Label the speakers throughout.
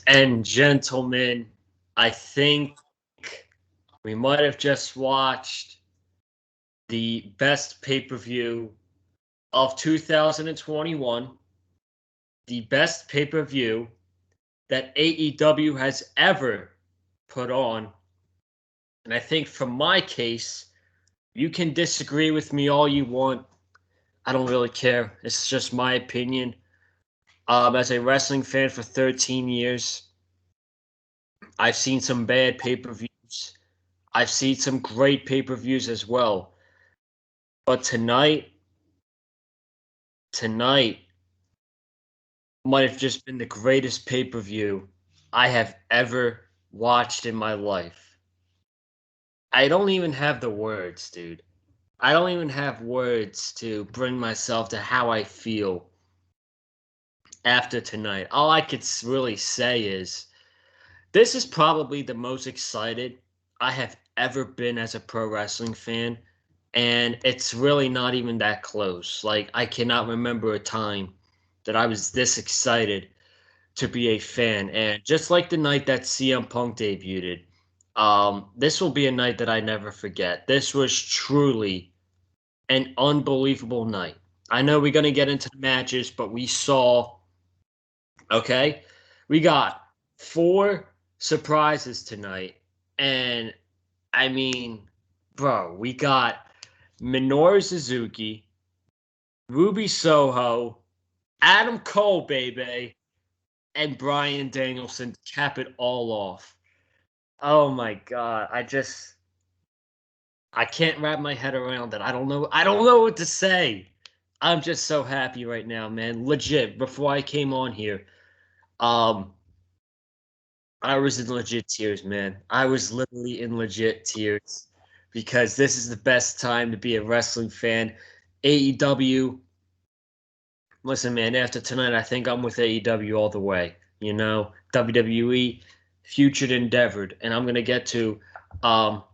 Speaker 1: And gentlemen, I think we might have just watched the best pay-per-view of 2021, the best pay-per-view that AEW has ever put on. And I think for my case, you can disagree with me all you want. I don't really care. It's just my opinion. As a wrestling fan for 13 years, I've seen some bad pay-per-views. I've seen some great pay-per-views as well. But tonight might have just been the greatest pay-per-view I have ever watched in my life. I don't even have the words, dude. I don't even have words to bring myself to how I feel after tonight. All I could really say is this is probably the most excited I have ever been as a pro wrestling fan, and it's really not even that close. Like, I cannot remember a time that I was this excited to be a fan. And just like the night that CM Punk debuted, this will be a night that I never forget. This was truly an unbelievable night. I know we're going to get into the matches, but we saw, okay, we got four surprises tonight. And I mean, bro, we got Minoru Suzuki, Ruby Soho, Adam Cole, baby, and Bryan Danielson to cap it all off. Oh my god, I can't wrap my head around it. I don't know what to say. I'm just so happy right now, man. Legit, before I came on here, um I was in legit tears, man. I was literally in legit tears because this is the best time to be a wrestling fan. AEW, listen, man, after tonight, I think I'm with AEW all the way. You know, WWE, futured endeavored, and I'm gonna get to um,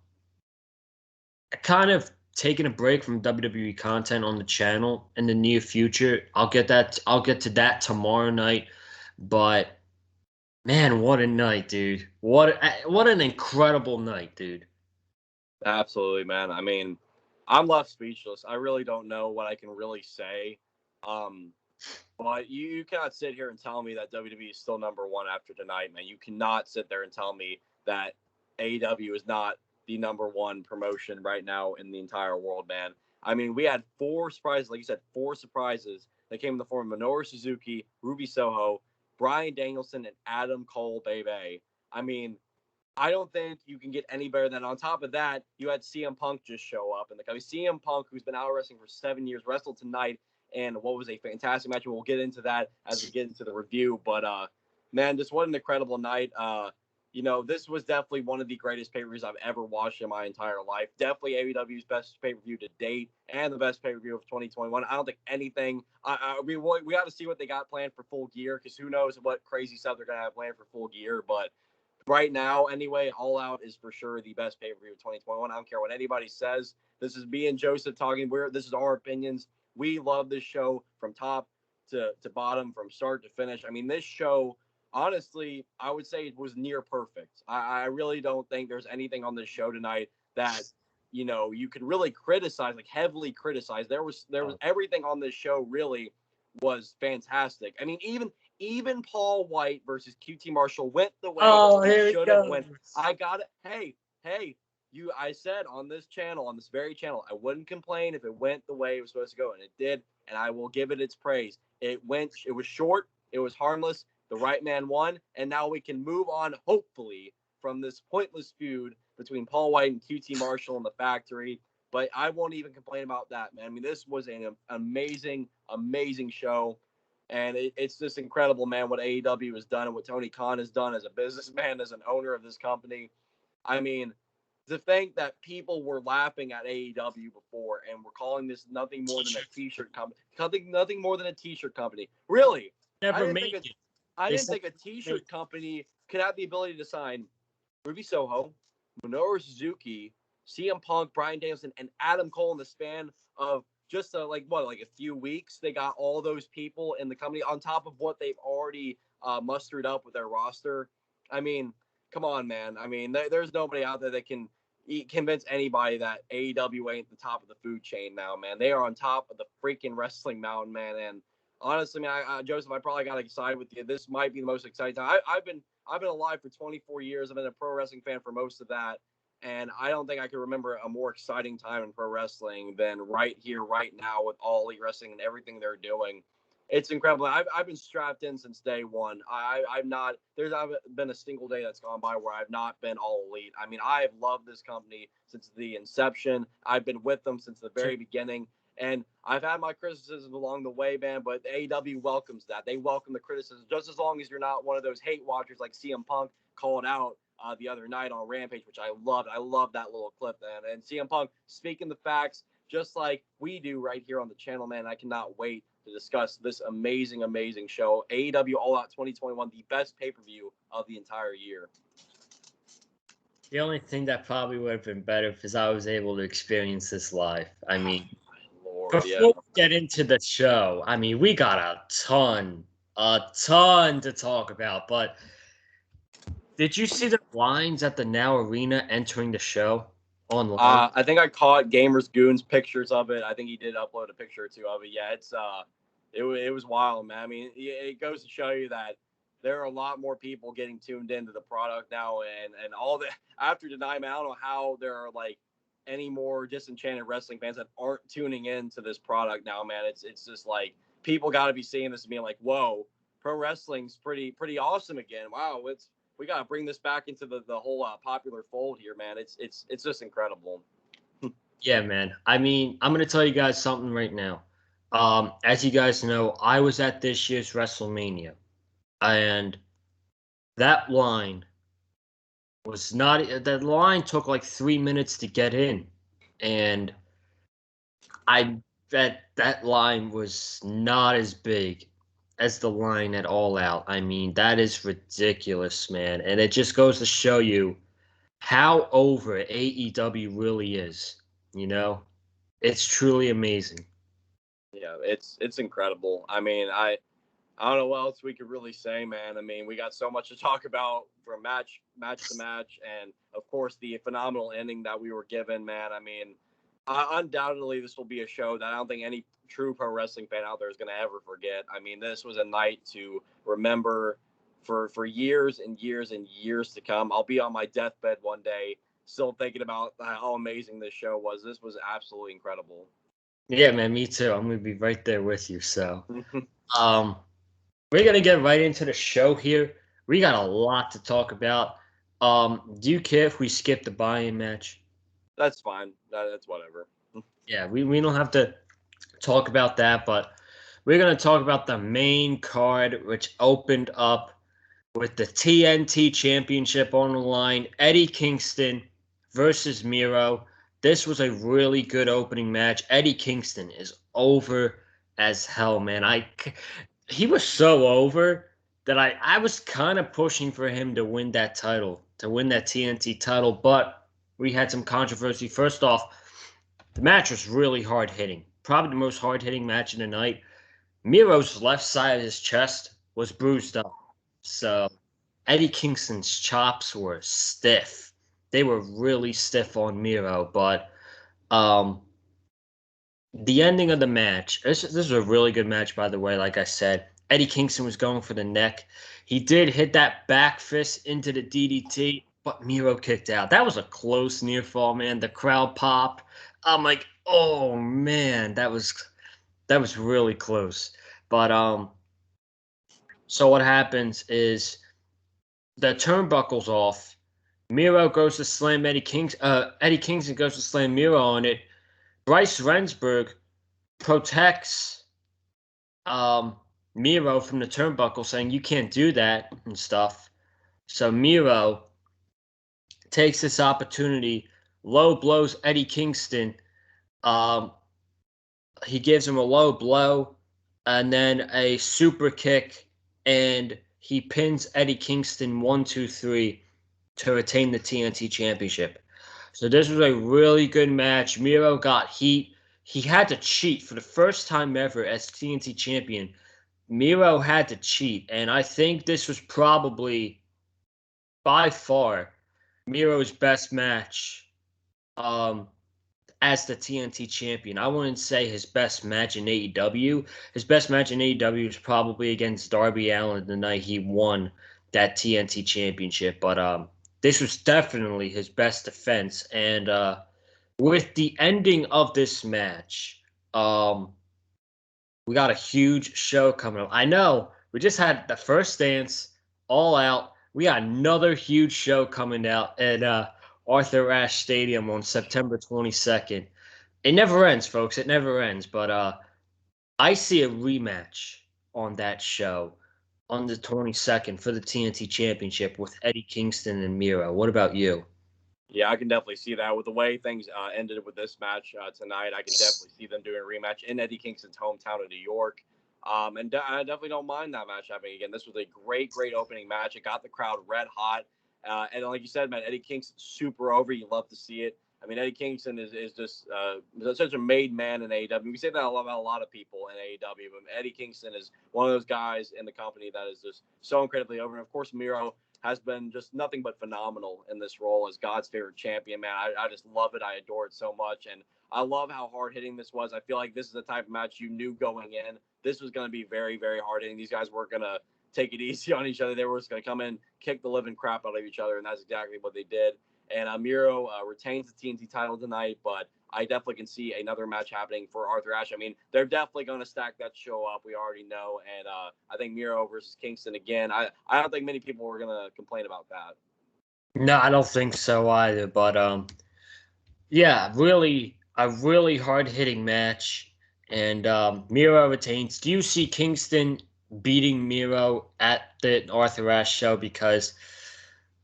Speaker 1: kind of taking a break from WWE content on the channel in the near future. I'll get to that tomorrow night. But man, what a night, dude! What an incredible night, dude.
Speaker 2: Absolutely, man. I mean, I'm left speechless. I really don't know what I can really say. Um, but you cannot sit here and tell me that WWE is still number one after tonight, man. You cannot sit there and tell me that AEW is not the number one promotion right now in the entire world, man. I mean, we had four surprises, like you said, four surprises that came in the form of Minoru Suzuki, Ruby Soho, Bryan Danielson, and Adam Cole, baby. I mean, I don't think you can get any better than. On top of that, you had CM Punk just show up, and CM Punk, who's been out wrestling for 7 years, wrestled tonight, and what was a fantastic match. And we'll get into that as we get into the review. But man, just what an incredible night. This was definitely one of the greatest pay-per-views I've ever watched in my entire life. Definitely AEW's best pay-per-view to date, and the best pay-per-view of 2021. I don't think anything. We got to see what they got planned for Full Gear, because who knows what crazy stuff they're gonna have planned for Full Gear, but right now, anyway, All Out is for sure the best pay-per-view of 2021. I don't care what anybody says. This is me and Joseph talking. This is our opinions. We love this show from top to bottom, from start to finish. I mean, this show, honestly, I would say it was near perfect. I really don't think there's anything on this show tonight that you could really criticize, like heavily criticize. There was everything on this show really was fantastic. I mean, even Paul White versus QT Marshall went the way
Speaker 1: Oh,
Speaker 2: it
Speaker 1: here it
Speaker 2: should have went.
Speaker 1: goes.
Speaker 2: I got it. Hey, I said on this channel, on this very channel, I wouldn't complain if it went the way it was supposed to go, and it did, and I will give it its praise. It was short, it was harmless, the right man won, and now we can move on, hopefully, from this pointless feud between Paul White and QT Marshall in the factory. But I won't even complain about that, man. I mean, this was an amazing, amazing show. And it's just incredible, man, what AEW has done and what Tony Khan has done as a businessman, as an owner of this company. I mean, to think that people were laughing at AEW before and were calling this nothing more than a T-shirt company, nothing more than a T-shirt company. Really, I
Speaker 1: Never
Speaker 2: didn't
Speaker 1: make
Speaker 2: think a,
Speaker 1: it.
Speaker 2: I
Speaker 1: They
Speaker 2: didn't
Speaker 1: said
Speaker 2: think a
Speaker 1: make
Speaker 2: T-shirt company could have the ability to sign Ruby Soho, Minoru Suzuki, CM Punk, Bryan Danielson, and Adam Cole in the span of just like a few weeks. They got all those people in the company on top of what they've already mustered up with their roster. I mean, come on, man. I mean, there's nobody out there that can convince anybody that AEW ain't the top of the food chain now, man. They are on top of the freaking wrestling mountain, man. And honestly, man, Joseph, I probably got to side with you. This might be the most exciting time. I've been alive for 24 years. I've been a pro wrestling fan for most of that. And I don't think I can remember a more exciting time in pro wrestling than right here, right now, with All Elite Wrestling and everything they're doing. It's incredible. I've been strapped in since day one. I've been a single day that's gone by where I've not been All Elite. I mean, I've loved this company since the inception. I've been with them since the very beginning. And I've had my criticisms along the way, man, but AEW welcomes that. They welcome the criticism just as long as you're not one of those hate watchers like CM Punk called out the other night on Rampage, which I loved. I love that little clip, man. And CM Punk speaking the facts just like we do right here on the channel, man. I cannot wait to discuss this amazing, amazing show. AEW All Out 2021, the best pay-per-view of the entire year.
Speaker 1: The only thing that probably would have been better is I was able to experience this live. I mean, before we get into the show, I mean, we got a ton to talk about. But did you see the lines at the Now Arena entering the show online?
Speaker 2: I think I caught Gamers Goon's pictures of it. I think he did upload a picture or two of it. Yeah, it was wild, man. I mean, it goes to show you that there are a lot more people getting tuned into the product now, and all that after Deny, man, I don't know how there are like any more disenchanted wrestling fans that aren't tuning in to this product now, man. It's just like people got to be seeing this and being like, whoa, pro wrestling's pretty awesome again. Wow, we got to bring this back into the whole popular fold here, man. It's just incredible.
Speaker 1: Yeah, man. I mean, I'm going to tell you guys something right now. As you guys know, I was at this year's WrestleMania, and that line was not. That line took like 3 minutes to get in, and I bet that line was not as big as the line at All Out. I mean, that is ridiculous, man, and it just goes to show you how over AEW really is. You know, it's truly amazing.
Speaker 2: Yeah, it's incredible. I mean, I don't know what else we could really say, man. I mean, we got so much to talk about from match to match, and of course the phenomenal ending that we were given, man. I mean, undoubtedly this will be a show that I don't think any true pro wrestling fan out there is going to ever forget. I mean, this was a night to remember for years and years and years to come. I'll be on my deathbed one day still thinking about how amazing this show was. This was absolutely incredible.
Speaker 1: Yeah, man, me too. I'm gonna be right there with you. So, we're gonna get right into the show here. We got a lot to talk about. Do you care if we skip the buy-in match?
Speaker 2: That's fine. That's whatever.
Speaker 1: Yeah, we don't have to talk about that, but we're gonna talk about the main card, which opened up with the TNT Championship on the line. Eddie Kingston versus Miro. This was a really good opening match. Eddie Kingston is over as hell, man. He was so over that I was kind of pushing for him to win that title, to win that TNT title, but we had some controversy. First off, the match was really hard hitting. Probably the most hard hitting match of the night. Miro's left side of his chest was bruised up. So Eddie Kingston's chops were stiff. They were really stiff on Miro, but the ending of the match, this is a really good match, by the way. Like I said, Eddie Kingston was going for the neck. He did hit that back fist into the DDT, but Miro kicked out. That was a close near fall, man. The crowd pop. I'm like, oh man, that was really close. But so what happens is the turnbuckle's off. Miro goes to slam Eddie Kingston. Eddie Kingston goes to slam Miro on it. Bryce Rensburg protects Miro from the turnbuckle, saying you can't do that and stuff. So Miro takes this opportunity, low blows Eddie Kingston. He gives him a low blow and then a super kick, and he pins Eddie Kingston 1, 2, 3 to retain the TNT Championship. So this was a really good match. Miro got heat. He had to cheat for the first time ever as TNT champion. Miro had to cheat, and I think this was probably by far Miro's best match as the TNT champion. I wouldn't say his best match in AEW. His best match in AEW was probably against Darby Allen the night he won that TNT championship. But this was definitely his best defense. And with the ending of this match, we got a huge show coming up. I know we just had the first dance all out. We got another huge show coming out at Arthur Ashe Stadium on September 22nd. It never ends, folks. It never ends. But I see a rematch on that show on the 22nd for the TNT Championship with Eddie Kingston and Miro. What about you?
Speaker 2: Yeah, I can definitely see that. With the way things ended with this match tonight, I can definitely see them doing a rematch in Eddie Kingston's hometown of New York. And I definitely don't mind that match happening again. This was a great, great opening match. It got the crowd red hot. And like you said, man, Eddie Kingston's super over. You love to see it. I mean, Eddie Kingston is just such a made man in AEW. We say that about a lot of people in AEW, but Eddie Kingston is one of those guys in the company that is just so incredibly over. And of course, Miro has been just nothing but phenomenal in this role as God's favorite champion, man. I just love it. I adore it so much. And I love how hard hitting this was. I feel like this is the type of match you knew going in. This was going to be very, very hard hitting. These guys weren't going to take it easy on each other. They were just going to come in, kick the living crap out of each other. And that's exactly what they did. And Miro retains the TNT title tonight, but I definitely can see another match happening for Arthur Ashe. I mean, they're definitely going to stack that show up. We already know. And I think Miro versus Kingston again. I don't think many people were going to complain about that.
Speaker 1: No, I don't think so either. But yeah, really a really hard hitting match. And Miro retains. Do you see Kingston beating Miro at the Arthur Ashe show? Because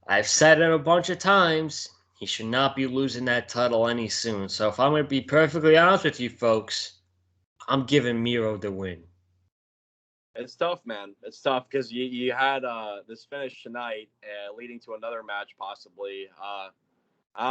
Speaker 1: I've said it a bunch of times. He should not be losing that title any soon. So if I'm going to be perfectly honest with you folks, I'm giving Miro the win.
Speaker 2: It's tough, man. It's tough because you had this finish tonight leading to another match possibly. I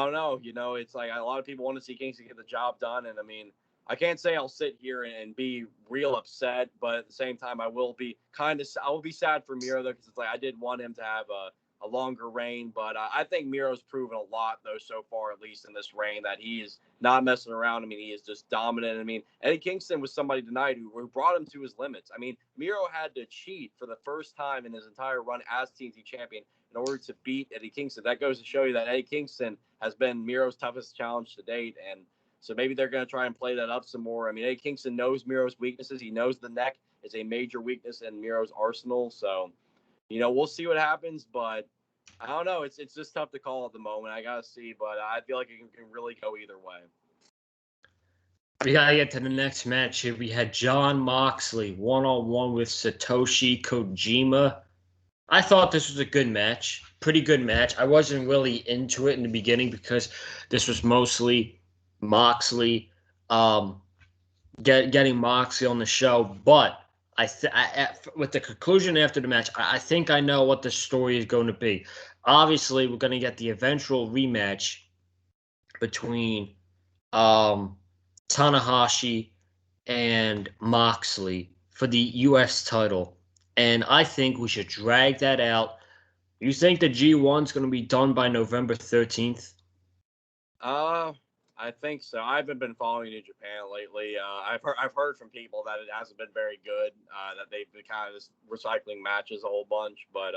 Speaker 2: don't know. You know, it's like a lot of people want to see Kingston get the job done. And I mean, I can't say I'll sit here and be real upset, but at the same time, I will be sad for Miro though, because it's like I did want him to have a longer reign, but I think Miro's proven a lot though so far, at least in this reign, that he is not messing around. I mean, he is just dominant. I mean, Eddie Kingston was somebody tonight who brought him to his limits. I mean, Miro had to cheat for the first time in his entire run as TNT champion in order to beat Eddie Kingston. That goes to show you that Eddie Kingston has been Miro's toughest challenge to date, and so maybe they're going to try and play that up some more. I mean, Eddie Kingston knows Miro's weaknesses. He knows the neck is a major weakness in Miro's arsenal. So, you know, we'll see what happens, but I don't know. It's just tough to call at the moment. I got to see, but I feel like it can really go either way.
Speaker 1: We got to get to the next match here. We had Jon Moxley one-on-one with Satoshi Kojima. I thought this was a good match. Pretty good match. I wasn't really into it in the beginning because this was mostly Moxley getting Moxley on the show. But with the conclusion after the match, I think I know what the story is going to be. Obviously, we're going to get the eventual rematch between Tanahashi and Moxley for the U.S. title. And I think we should drag that out. You think the G1's going to be done by November 13th?
Speaker 2: I think so. I haven't been following New Japan lately. I've heard from people that it hasn't been very good. That they've been kind of just recycling matches a whole bunch. But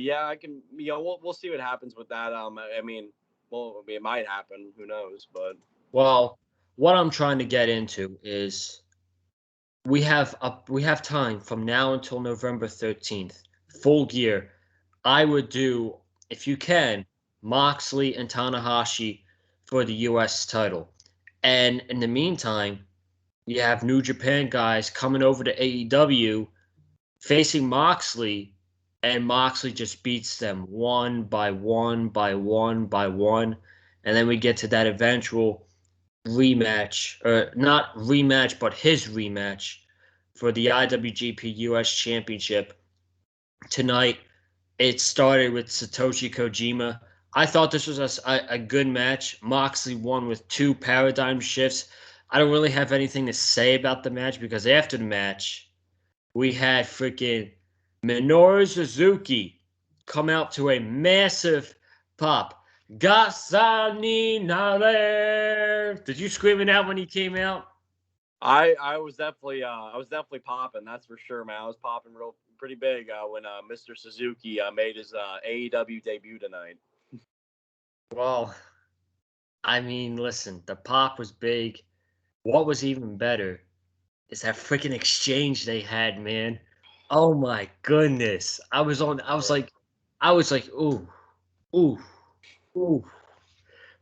Speaker 2: yeah, we'll see what happens with that. I mean, it might happen. Who knows? But
Speaker 1: well, what I'm trying to get into is we have time from now until November 13th. Full Gear. I would do, if you can, Moxley and Tanahashi for the U.S. title. And in the meantime, you have New Japan guys coming over to AEW facing Moxley, and Moxley just beats them one by one by one by one. And then we get to that eventual rematch, or not rematch, but his rematch for the IWGP US Championship tonight. It started with Satoshi Kojima. I thought this was a good match. Moxley won with 2 paradigm shifts. I don't really have anything to say about the match because after the match, we had freaking Minoru Suzuki come out to a massive pop. Gasani Nare. Did you scream it out when he came out?
Speaker 2: I was definitely popping, that's for sure, man. I was popping pretty big when Mr. Suzuki made his AEW debut tonight.
Speaker 1: Well, I mean, listen, the pop was big. What was even better is that freaking exchange they had, man. Oh my goodness. I was like, ooh, ooh, ooh.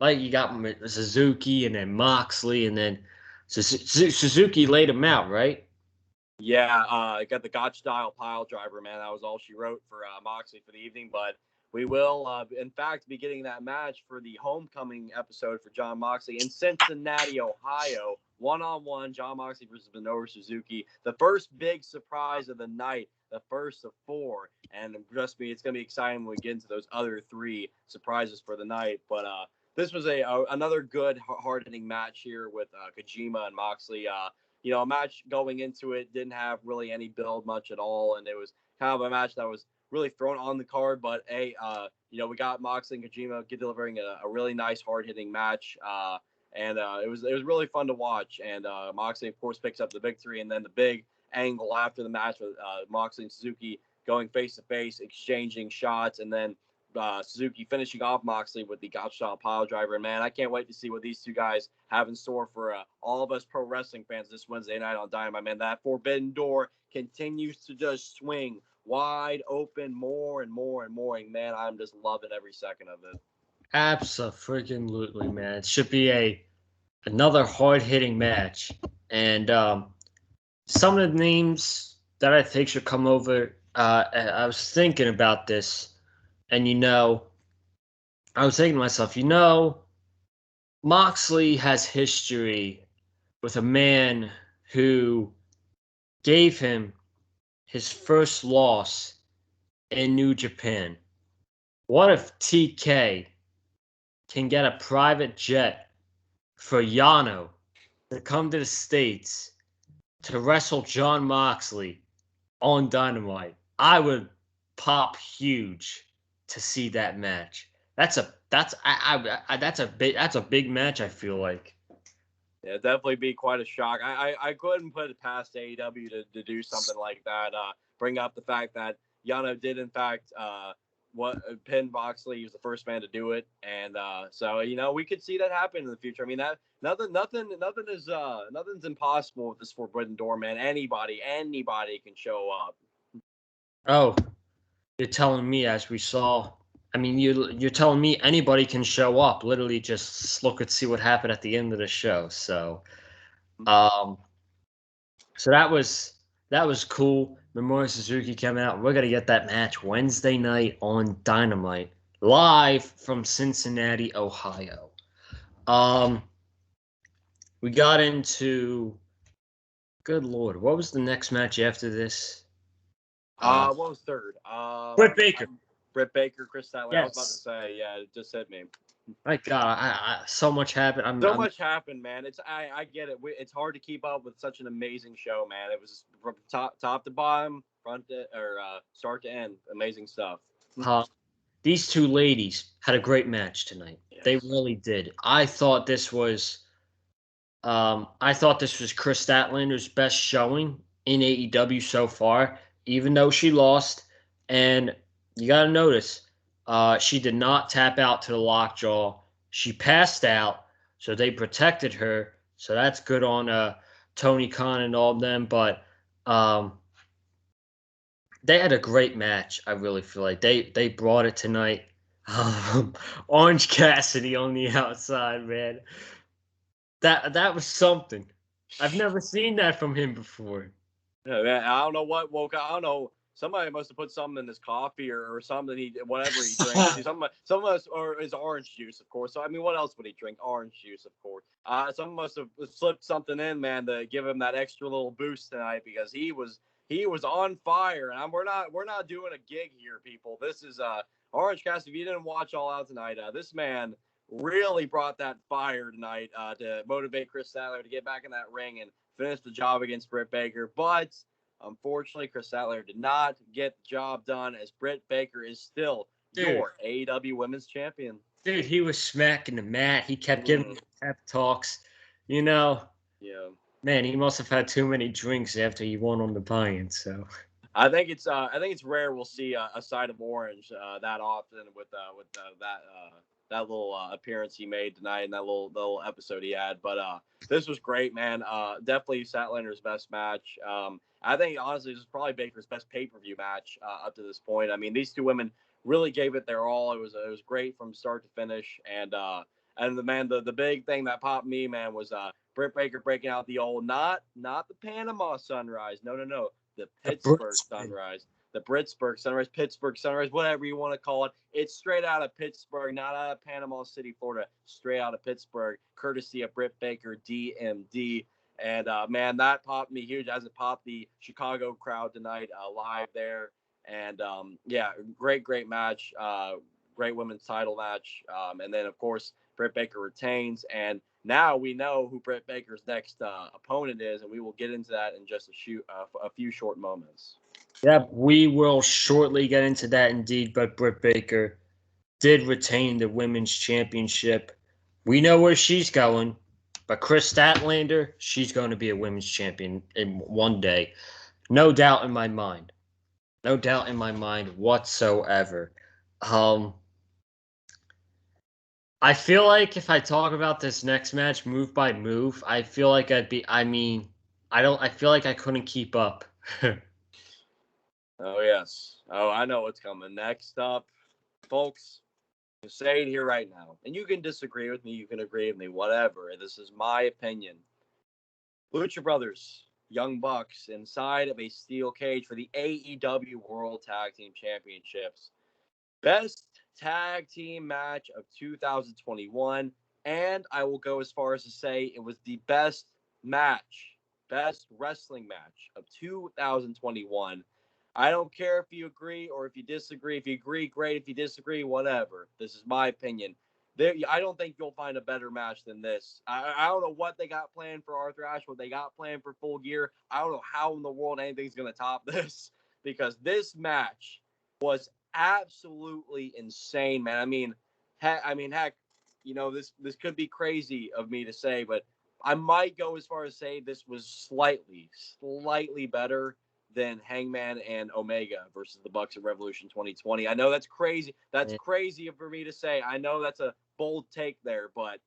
Speaker 1: Like you got Suzuki and then Moxley and then Suzuki laid him out, right?
Speaker 2: Yeah, got the Gotch style pile driver, man. That was all she wrote for Moxley for the evening. But we will, in fact, be getting that match for the homecoming episode for John Moxley in Cincinnati, Ohio. 1-on-1, John Moxley versus Minoru Suzuki. The first big surprise of the night, the first of 4. And trust me, it's going to be exciting when we get into those other 3 surprises for the night. But this was another good, hard-hitting match here with Kojima and Moxley. A match going into it didn't have really any build much at all, and it was kind of a match that was really thrown on the card. But we got Moxley and Kojima delivering a really nice, hard hitting match, and it was really fun to watch. And Moxley, of course, picks up the victory, and then the big angle after the match with Moxley and Suzuki going face to face, exchanging shots, and then Suzuki finishing off Moxley with the Gotch style pile driver. And man, I can't wait to see what these 2 guys have in store for all of us pro wrestling fans this Wednesday night on Dynamite. Man, that forbidden door continues to just swing wide open more and more and more. And man, I'm just loving every second of it.
Speaker 1: Absolutely, man. It should be another hard hitting match. And some of the names that I think should come over. I was thinking about this, and I was thinking to myself, Moxley has history with a man who gave him his first loss in New Japan. What if TK can get a private jet for Yano to come to the States to wrestle John Moxley on Dynamite? I would pop huge to see that match. That's a big match. I feel like.
Speaker 2: Yeah, definitely be quite a shock. I couldn't put it past AEW to do something like that. Bring up the fact that Yano did in fact pin Moxley. He was the first man to do it, and so we could see that happen in the future. I mean that nothing's impossible with this forbidden door, man. Anybody can show up.
Speaker 1: Oh, you're telling me, as we saw. I mean, you're telling me anybody can show up. Literally, just look and see what happened at the end of the show. Um, so that was cool. Minoru Suzuki came out. We're gonna get that match Wednesday night on Dynamite, live from Cincinnati, Ohio. We got into. Good lord, what was the next match after this?
Speaker 2: What was third?
Speaker 1: Britt Baker.
Speaker 2: Britt Baker, Chris Statler.
Speaker 1: Yes.
Speaker 2: I was about to say, yeah, it just hit me.
Speaker 1: My God, so much happened.
Speaker 2: Much happened, man. I get it. It's hard to keep up with such an amazing show, man. It was from top to bottom, start to end, amazing stuff.
Speaker 1: These 2 ladies had a great match tonight. Yes. They really did. I thought this was Chris Statlander's best showing in AEW so far, even though she lost. And you got to notice, she did not tap out to the lockjaw. She passed out, so they protected her. So that's good on Tony Khan and all of them. But they had a great match. I really feel like they brought it tonight. Orange Cassidy on the outside, man. That was something. I've never seen that from him before.
Speaker 2: Yeah, man, I don't know what woke up. I don't know. Somebody must have put something in his coffee or something. Whatever he drinks. Some of us, or his orange juice, of course. So I mean, what else would he drink? Orange juice, of course. Someone must have slipped something in, man, to give him that extra little boost tonight because he was on fire. And we're not doing a gig here, people. This is Orange Cassidy. If you didn't watch All Out tonight, this man really brought that fire tonight to motivate Chris Statler to get back in that ring and finish the job against Britt Baker. But Unfortunately, Chris Statlander did not get the job done, as Britt Baker is still your AEW Women's Champion.
Speaker 1: Dude, he was smacking the mat. He kept giving pep talks. You know,
Speaker 2: yeah,
Speaker 1: man, he must have had too many drinks after he won on the buy-in. So
Speaker 2: I think it's rare we'll see a side of orange that often with that little appearance he made tonight and that little episode he had. But this was great, man. Definitely Statlander's best match. I think honestly this is probably Baker's best pay-per-view match up to this point. I mean, these two women really gave it their all. It was great from start to finish, and the big thing that popped me, man, was Britt Baker breaking out the old not the Panama Sunrise, no, the Pittsburgh Sunrise, the Pittsburgh Sunrise, Pittsburgh Sunrise, whatever you want to call it. It's straight out of Pittsburgh, not out of Panama City, Florida, straight out of Pittsburgh, courtesy of Britt Baker, DMD. And, man, that popped me huge as it popped the Chicago crowd tonight live there. And, yeah, great match, great women's title match. And then, of course, Britt Baker retains. And now we know who Britt Baker's next opponent is, and we will get into that in just a few short moments.
Speaker 1: Yep, we will shortly get into that indeed, but Britt Baker did retain the women's championship. We know where she's going, but Chris Statlander, she's going to be a women's champion in one day. No doubt in my mind. No doubt in my mind whatsoever. I feel like if I talk about this next match move by move, I feel like I feel like I couldn't keep up.
Speaker 2: Oh, yes. Oh, I know what's coming. Next up, folks, I'm saying here right now, and you can disagree with me, you can agree with me, whatever. This is my opinion. Lucha Brothers, Young Bucks, inside of a steel cage for the AEW World Tag Team Championships. Best tag team match of 2021, and I will go as far as to say it was the best wrestling match of 2021. I don't care if you agree or if you disagree. If you agree, great. If you disagree, whatever. This is my opinion. I don't think you'll find a better match than this. I don't know what they got planned for Arthur Ashe, what they got planned for Full Gear. I don't know how in the world anything's going to top this, because this match was absolutely insane, man. I mean, heck, you know, this could be crazy of me to say, but I might go as far as say this was slightly better than Hangman and Omega versus the Bucks at Revolution 2020. I know that's crazy. That's crazy for me to say. I know that's a bold take there, but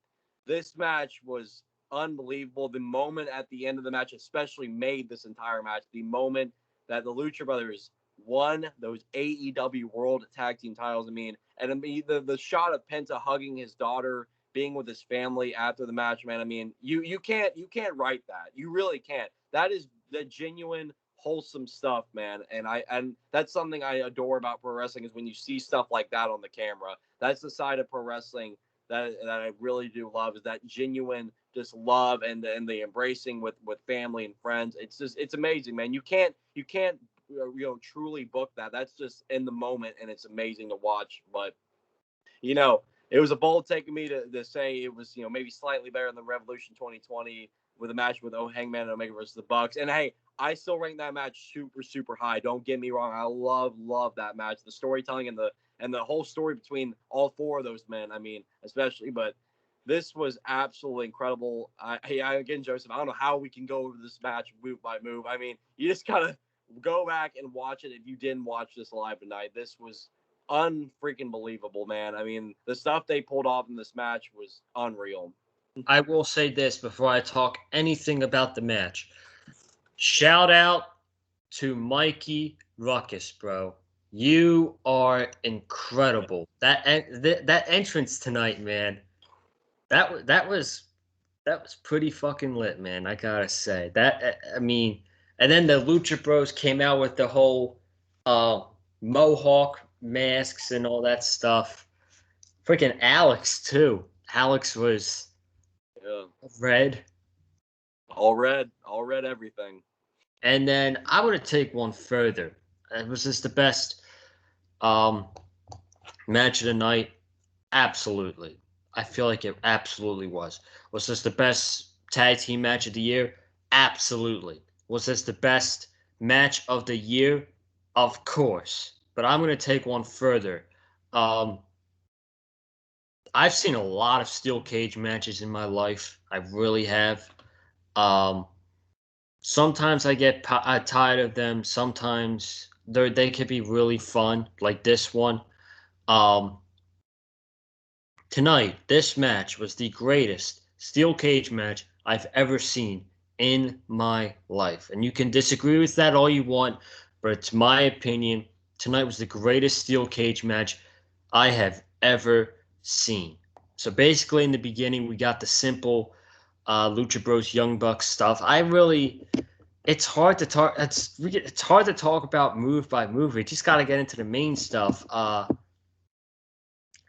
Speaker 2: this match was unbelievable. The moment at the end of the match especially made this entire match. The moment that the Lucha Brothers won those AEW World Tag Team titles. The shot of Penta hugging his daughter, being with his family after the match, man. I mean, you can't write that. You really can't. That is the genuine wholesome stuff, man. And that's something I adore about pro wrestling, is when you see stuff like that on the camera. That's the side of pro wrestling that I really do love, is that genuine just love and the embracing with family and friends. It's amazing, man. You can't truly book that. That's just in the moment, and it's amazing to watch. But it was a bold take of me to say it was maybe slightly better than Revolution 2020 with a match with Hangman and Omega versus the Bucks. And hey, I still rank that match super high. Don't get me wrong. I love that match. The storytelling and the whole story between all four of those men. I mean, especially, but this was absolutely incredible. Again, Joseph, I don't know how we can go over this match move by move. I mean, you just gotta go back and watch it if you didn't watch this live tonight. This was unfreaking believable, man. I mean, the stuff they pulled off in this match was unreal.
Speaker 1: I will say this before I talk anything about the match. Shout out to Mikey Ruckus, bro. You are incredible. That entrance tonight, man. That was pretty fucking lit, man. I gotta say that. I mean, and then the Lucha Bros came out with the whole Mohawk masks and all that stuff. Freaking Alex too. Alex was red.
Speaker 2: All red everything.
Speaker 1: And then I would take one further. Was this the best match of the night? Absolutely. I feel like it absolutely was. Was this the best tag team match of the year? Absolutely. Was this the best match of the year? Of course. But I'm going to take one further. Um, I've seen a lot of steel cage matches in my life. I really have. Um, Sometimes I get tired of them. Sometimes they could be really fun, like this one. Um, Tonight, this match was the greatest steel cage match I've ever seen in my life. And you can disagree with that all you want, but it's my opinion. Tonight was the greatest steel cage match I have ever seen. So basically, in the beginning, we got the simple Lucha Bros Young Bucks stuff. It's hard to talk. It's hard to talk about move by move. We just got to get into the main stuff.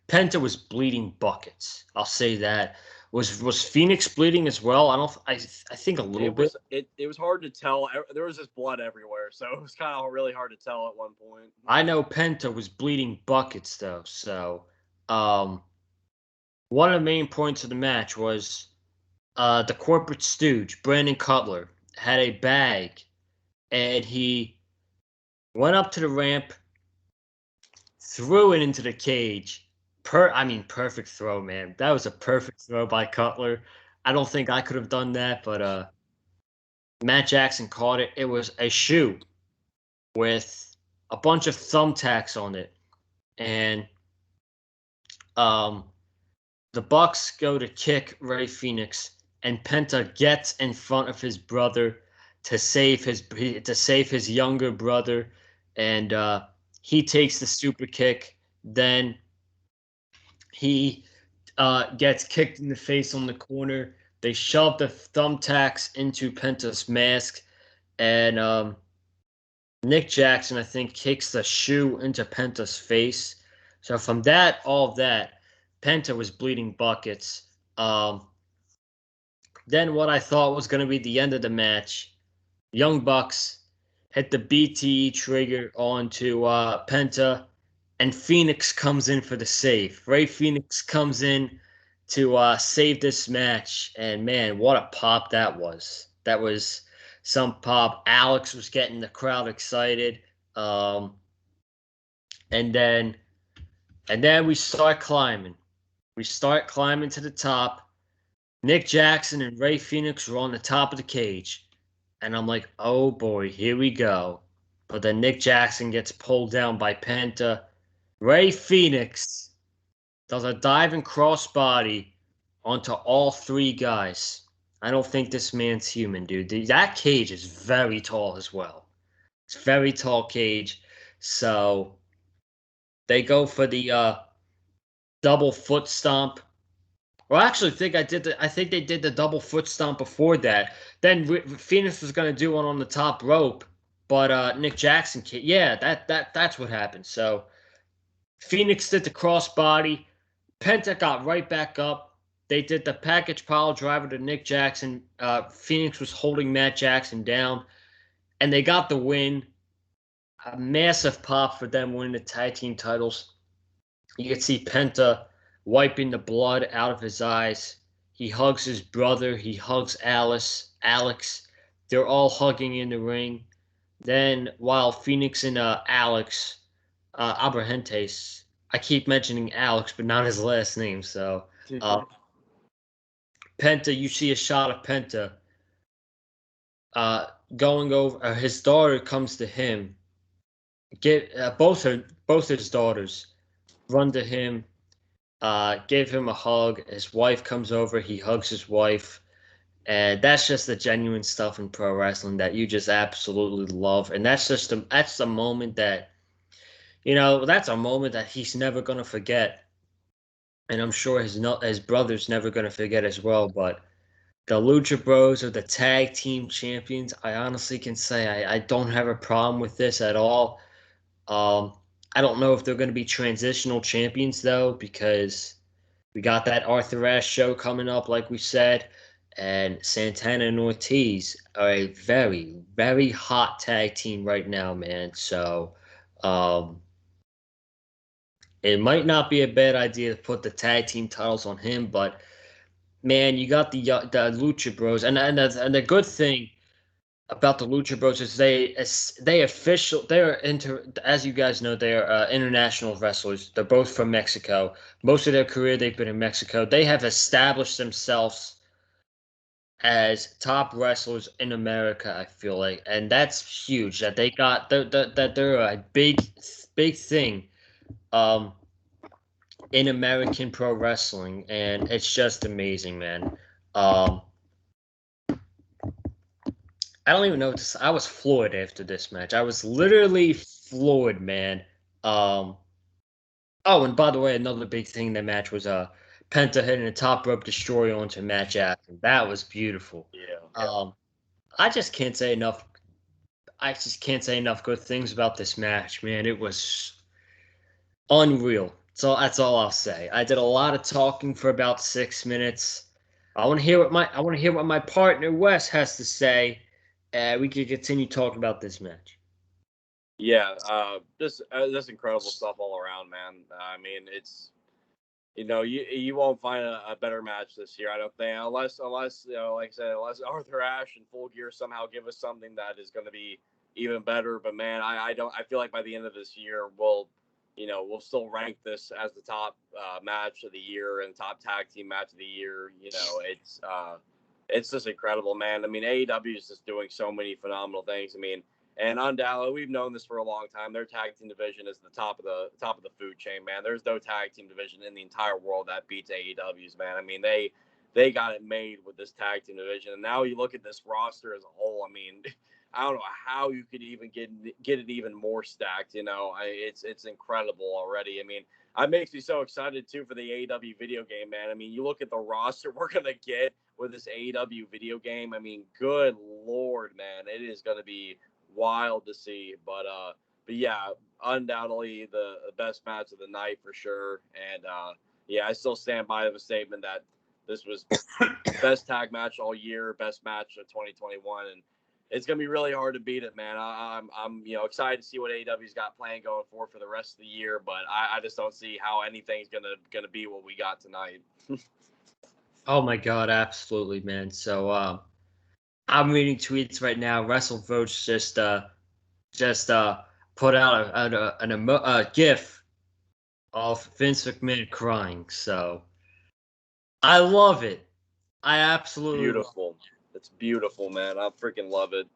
Speaker 1: Penta was bleeding buckets. I'll say that. Was Phoenix bleeding as well? I think a little bit.
Speaker 2: It was hard to tell. There was just blood everywhere, so it was kind of really hard to tell at one point.
Speaker 1: I know Penta was bleeding buckets though. So, one of the main points of the match was the corporate stooge Brandon Cutler had a bag, and he went up to the ramp, threw it into the cage. Perfect throw, man. That was a perfect throw by Cutler. I don't think I could have done that, but Matt Jackson caught it. It was a shoe with a bunch of thumbtacks on it, and um, the Bucks go to kick Ray Phoenix, and Penta gets in front of his brother to save his younger brother, and he takes the super kick. Then he gets kicked in the face on the corner. They shove the thumbtacks into Penta's mask, and Nick Jackson, I think, kicks the shoe into Penta's face. So from all of that, Penta was bleeding buckets. Then what I thought was going to be the end of the match, Young Bucks hit the BTE trigger onto Penta, and Phoenix comes in for the save. Ray Phoenix comes in to save this match, and man, what a pop that was. That was some pop. Alex was getting the crowd excited. And then we start climbing. We start climbing to the top. Nick Jackson and Ray Phoenix were on the top of the cage. And I'm like, oh boy, here we go. But then Nick Jackson gets pulled down by Penta. Ray Phoenix does a diving crossbody onto all three guys. I don't think this man's human, dude. That cage is very tall as well. It's a very tall cage. So they go for the double foot stomp. Well, actually, I think they did the double foot stomp before that. Then Phoenix was going to do one on the top rope, but Nick Jackson, yeah, that's what happened. So Phoenix did the crossbody. Penta got right back up. They did the package pile driver to Nick Jackson. Phoenix was holding Matt Jackson down, and they got the win. A massive pop for them winning the tag team titles. You can see Penta wiping the blood out of his eyes. He hugs his brother. He hugs Alex. They're all hugging in the ring. Then, while Phoenix and Alex, Abrahantes, I keep mentioning Alex, but not his last name. So, Penta, you see a shot of Penta going over. His daughter comes to him. Both his daughters run to him. Gave him a hug. His wife comes over. He hugs his wife. And that's just the genuine stuff in pro wrestling that you just absolutely love. And that's the moment that, that's a moment that he's never going to forget. And I'm sure his brother's never going to forget as well. But the Lucha Bros are the tag team champions. I honestly can say I don't have a problem with this at all. I don't know if they're going to be transitional champions, though, because we got that Arthur Ashe show coming up, like we said, and Santana and Ortiz are a very, very hot tag team right now, man. So it might not be a bad idea to put the tag team titles on him, but man, you got the Lucha Bros, and the good thing about the Lucha Bros is as you guys know, they're international wrestlers. They're both from Mexico. Most of their career they've been in Mexico. They have established themselves as top wrestlers in America, I feel like, and that's huge. That they got that they're a big thing in American pro wrestling, and it's just amazing, man. Um, I don't even know what to say. I was floored after this match. I was literally floored, man. Um, oh, and by the way, another big thing in the match was Penta hitting a top rope destroyer onto match after. That was beautiful.
Speaker 2: Yeah.
Speaker 1: I just can't say enough. I just can't say enough good things about this match, man. It was unreal. So that's all I'll say. I did a lot of talking for about 6 minutes. I want to hear what my partner Wes has to say. We can continue talking about this match.
Speaker 2: Yeah, just incredible stuff all around, man. I mean, it's you won't find a better match this year. I don't think unless like I said, unless Arthur Ashe and Full Gear somehow give us something that is going to be even better. But man, I feel like by the end of this year we'll still rank this as the top match of the year and top tag team match of the year. It's just incredible, man. I mean, AEW is just doing so many phenomenal things. I mean, and undoubtedly, we've known this for a long time. Their tag team division is the top of the food chain, man. There's no tag team division in the entire world that beats AEW's, man. I mean, they got it made with this tag team division, and now you look at this roster as a whole. I mean, I don't know how you could even get it even more stacked. It's incredible already. I mean, it makes me so excited too for the AEW video game, man. I mean, you look at the roster we're gonna get with this AEW video game. I mean, good lord, man, it is gonna be wild to see. But yeah, undoubtedly the best match of the night for sure. And yeah, I still stand by the statement that this was best tag match all year, best match of 2021, and it's gonna be really hard to beat it, man. I'm excited to see what AEW's got planned going forward for the rest of the year, but I just don't see how anything's gonna be what we got tonight.
Speaker 1: Oh my god, absolutely, man. So I'm reading tweets right now. WrestleVotes just put out a GIF of Vince McMahon crying. So I love it. I absolutely love
Speaker 2: Beautiful. It's beautiful, man. I freaking love it.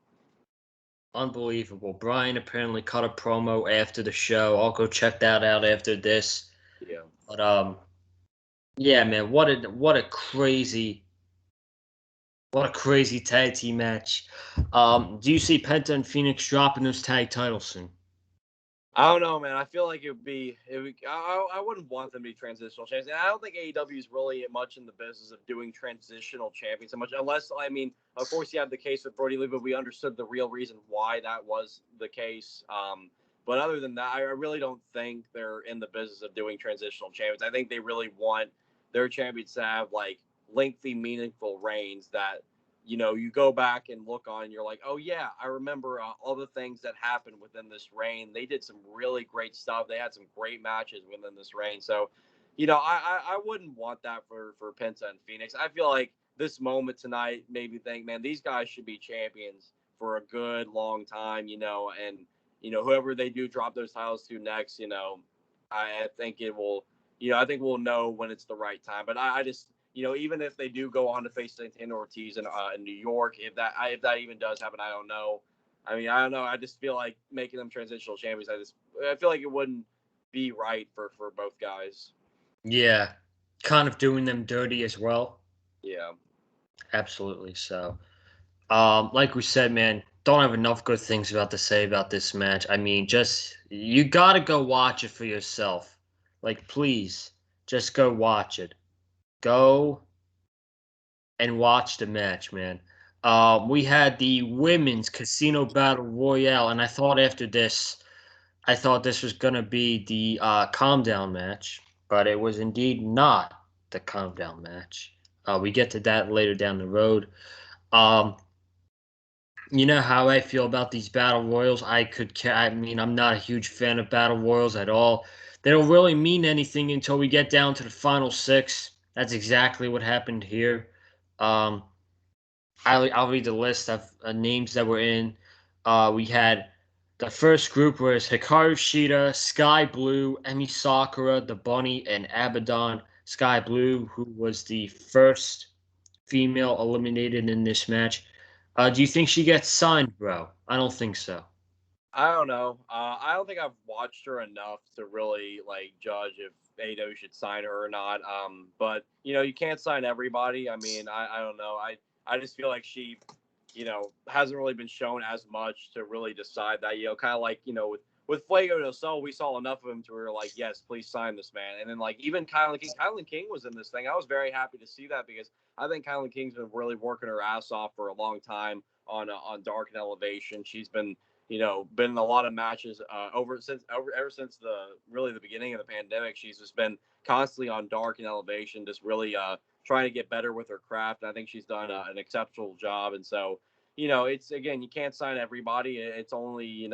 Speaker 1: Unbelievable. Bryan apparently cut a promo after the show. I'll go check that out after this.
Speaker 2: Yeah.
Speaker 1: But yeah, man, what a crazy tag team match. Do you see Penta and Phoenix dropping those tag titles soon?
Speaker 2: I don't know, man. I feel like I wouldn't want them to be transitional champions. And I don't think AEW is really much in the business of doing transitional champions so much, unless, I mean, of course, you have the case with Brody Lee, but we understood the real reason why that was the case. But other than that, I really don't think they're in the business of doing transitional champions. I think they really want their champions to have like lengthy, meaningful reigns that you go back and look on and you're like, oh yeah, I remember all the things that happened within this reign. They did some really great stuff. They had some great matches within this reign. So, I wouldn't want that for Penta and Phoenix. I feel like this moment tonight made me think, man, these guys should be champions for a good long time, and whoever they do drop those titles to next, I think it will, I think we'll know when it's the right time. But I just, even if they do go on to face Santana Ortiz in New York, if that even does happen, I don't know. I mean, I don't know. I just feel like making them transitional champions. I feel like it wouldn't be right for both guys.
Speaker 1: Yeah, kind of doing them dirty as well.
Speaker 2: Yeah.
Speaker 1: Absolutely. So, like we said, man, don't have enough good things to say about this match. I mean, just you gotta go watch it for yourself. Like, please, just go watch it. Go and watch the match, man. We had the women's casino battle royale, and I thought this was gonna be the calm down match, but it was indeed not the calm down match. We get to that later down the road. Um, you know how I feel about these battle royals. I mean, I'm not a huge fan of battle royals at all. They don't really mean anything until we get down to the final six. That's exactly what happened here. Um, I'll read the list of names that were in. We had the first group was Hikaru Shida, Sky Blue, Emi Sakura, the Bunny, and Abaddon. Sky Blue, who was the first female eliminated in this match. Do you think she gets signed, bro? I don't think so.
Speaker 2: I don't know. I don't think I've watched her enough to really like judge if AEW should sign her or not. But you know, you can't sign everybody. I mean, I don't know. I just feel like she, you know, hasn't really been shown as much to really decide that. You know, kind of like with Fuego del Sol, we saw enough of him to where like, yes, please sign this man. And then like even Kylan King was in this thing. I was very happy to see that because I think Kylan King's been really working her ass off for a long time on Dark and Elevation. She's been been in a lot of matches ever since the beginning of the pandemic. She's just been constantly on Dark and Elevation, just really trying to get better with her craft. And I think she's done an exceptional job. And so, it's again, you can't sign everybody. It's only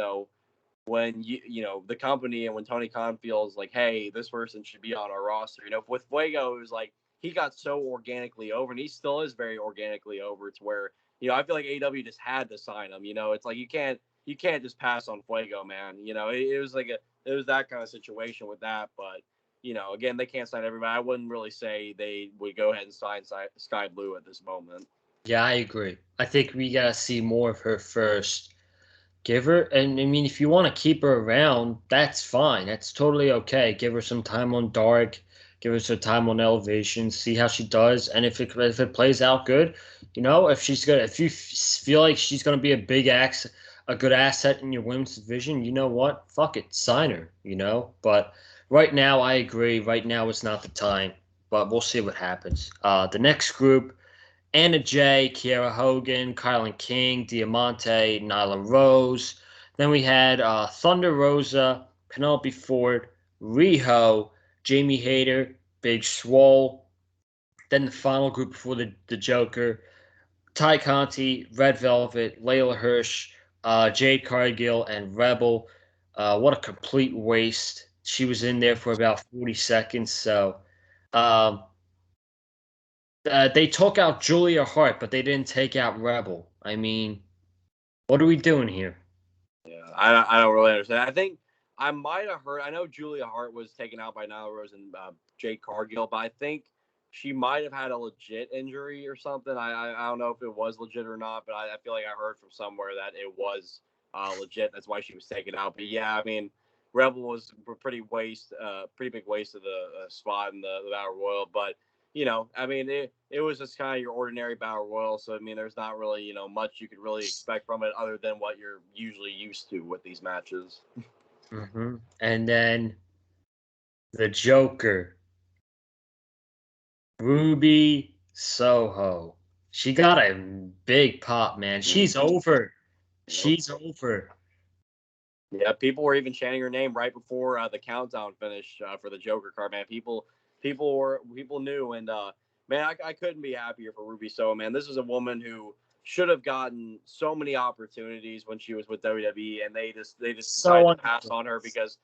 Speaker 2: when the company and when Tony Khan feels like, hey, this person should be on our roster. With Fuego, it was like he got so organically over, and he still is very organically over to where I feel like AEW just had to sign him. It's like you can't just pass on Fuego, man. It was like it was that kind of situation with that. But again, they can't sign everybody. I wouldn't really say they would go ahead and sign Sky Blue at this moment.
Speaker 1: Yeah, I agree. I think we gotta see more of her first. Give her, and I mean, if you want to keep her around, that's fine. That's totally okay. Give her some time on Dark, give her some time on Elevation, see how she does, and if it plays out good, if you feel like she's gonna be a good asset in your women's division, you know what? Fuck it, sign her. But right now, I agree. Right now is not the time, but we'll see what happens. The next group. Anna Jay, Kiera Hogan, Kylan King, Diamante, Nyla Rose. Then we had Thunder Rosa, Penelope Ford, Riho, Jamie Hayter, Big Swole. Then the final group before the Joker, Ty Conti, Red Velvet, Layla Hirsch, Jade Cargill, and Rebel. What a complete waste. She was in there for about 40 seconds. So um, they took out Julia Hart, but they didn't take out Rebel. I mean, what are we doing here?
Speaker 2: Yeah, I don't really understand. I think I might have heard. I know Julia Hart was taken out by Nyla Rose and Jade Cargill, but I think she might have had a legit injury or something. I don't know if it was legit or not, but I feel like I heard from somewhere that it was legit. That's why she was taken out. But yeah, I mean, Rebel was a pretty big waste of the spot in the Battle Royal. But I mean, it was just kind of your ordinary battle royal. So I mean, there's not really much you could really expect from it other than what you're usually used to with these matches.
Speaker 1: And then the Joker, Ruby Soho. She got a big pop, man. She's
Speaker 2: Mm-hmm.
Speaker 1: over.
Speaker 2: Yep.
Speaker 1: She's over.
Speaker 2: Yeah, people were even chanting her name right before the countdown finished for the Joker card. Man, people knew, and man, I couldn't be happier for Ruby Soho. Man, this is a woman who should have gotten so many opportunities when she was with WWE, and they just decided
Speaker 1: So
Speaker 2: to pass on her because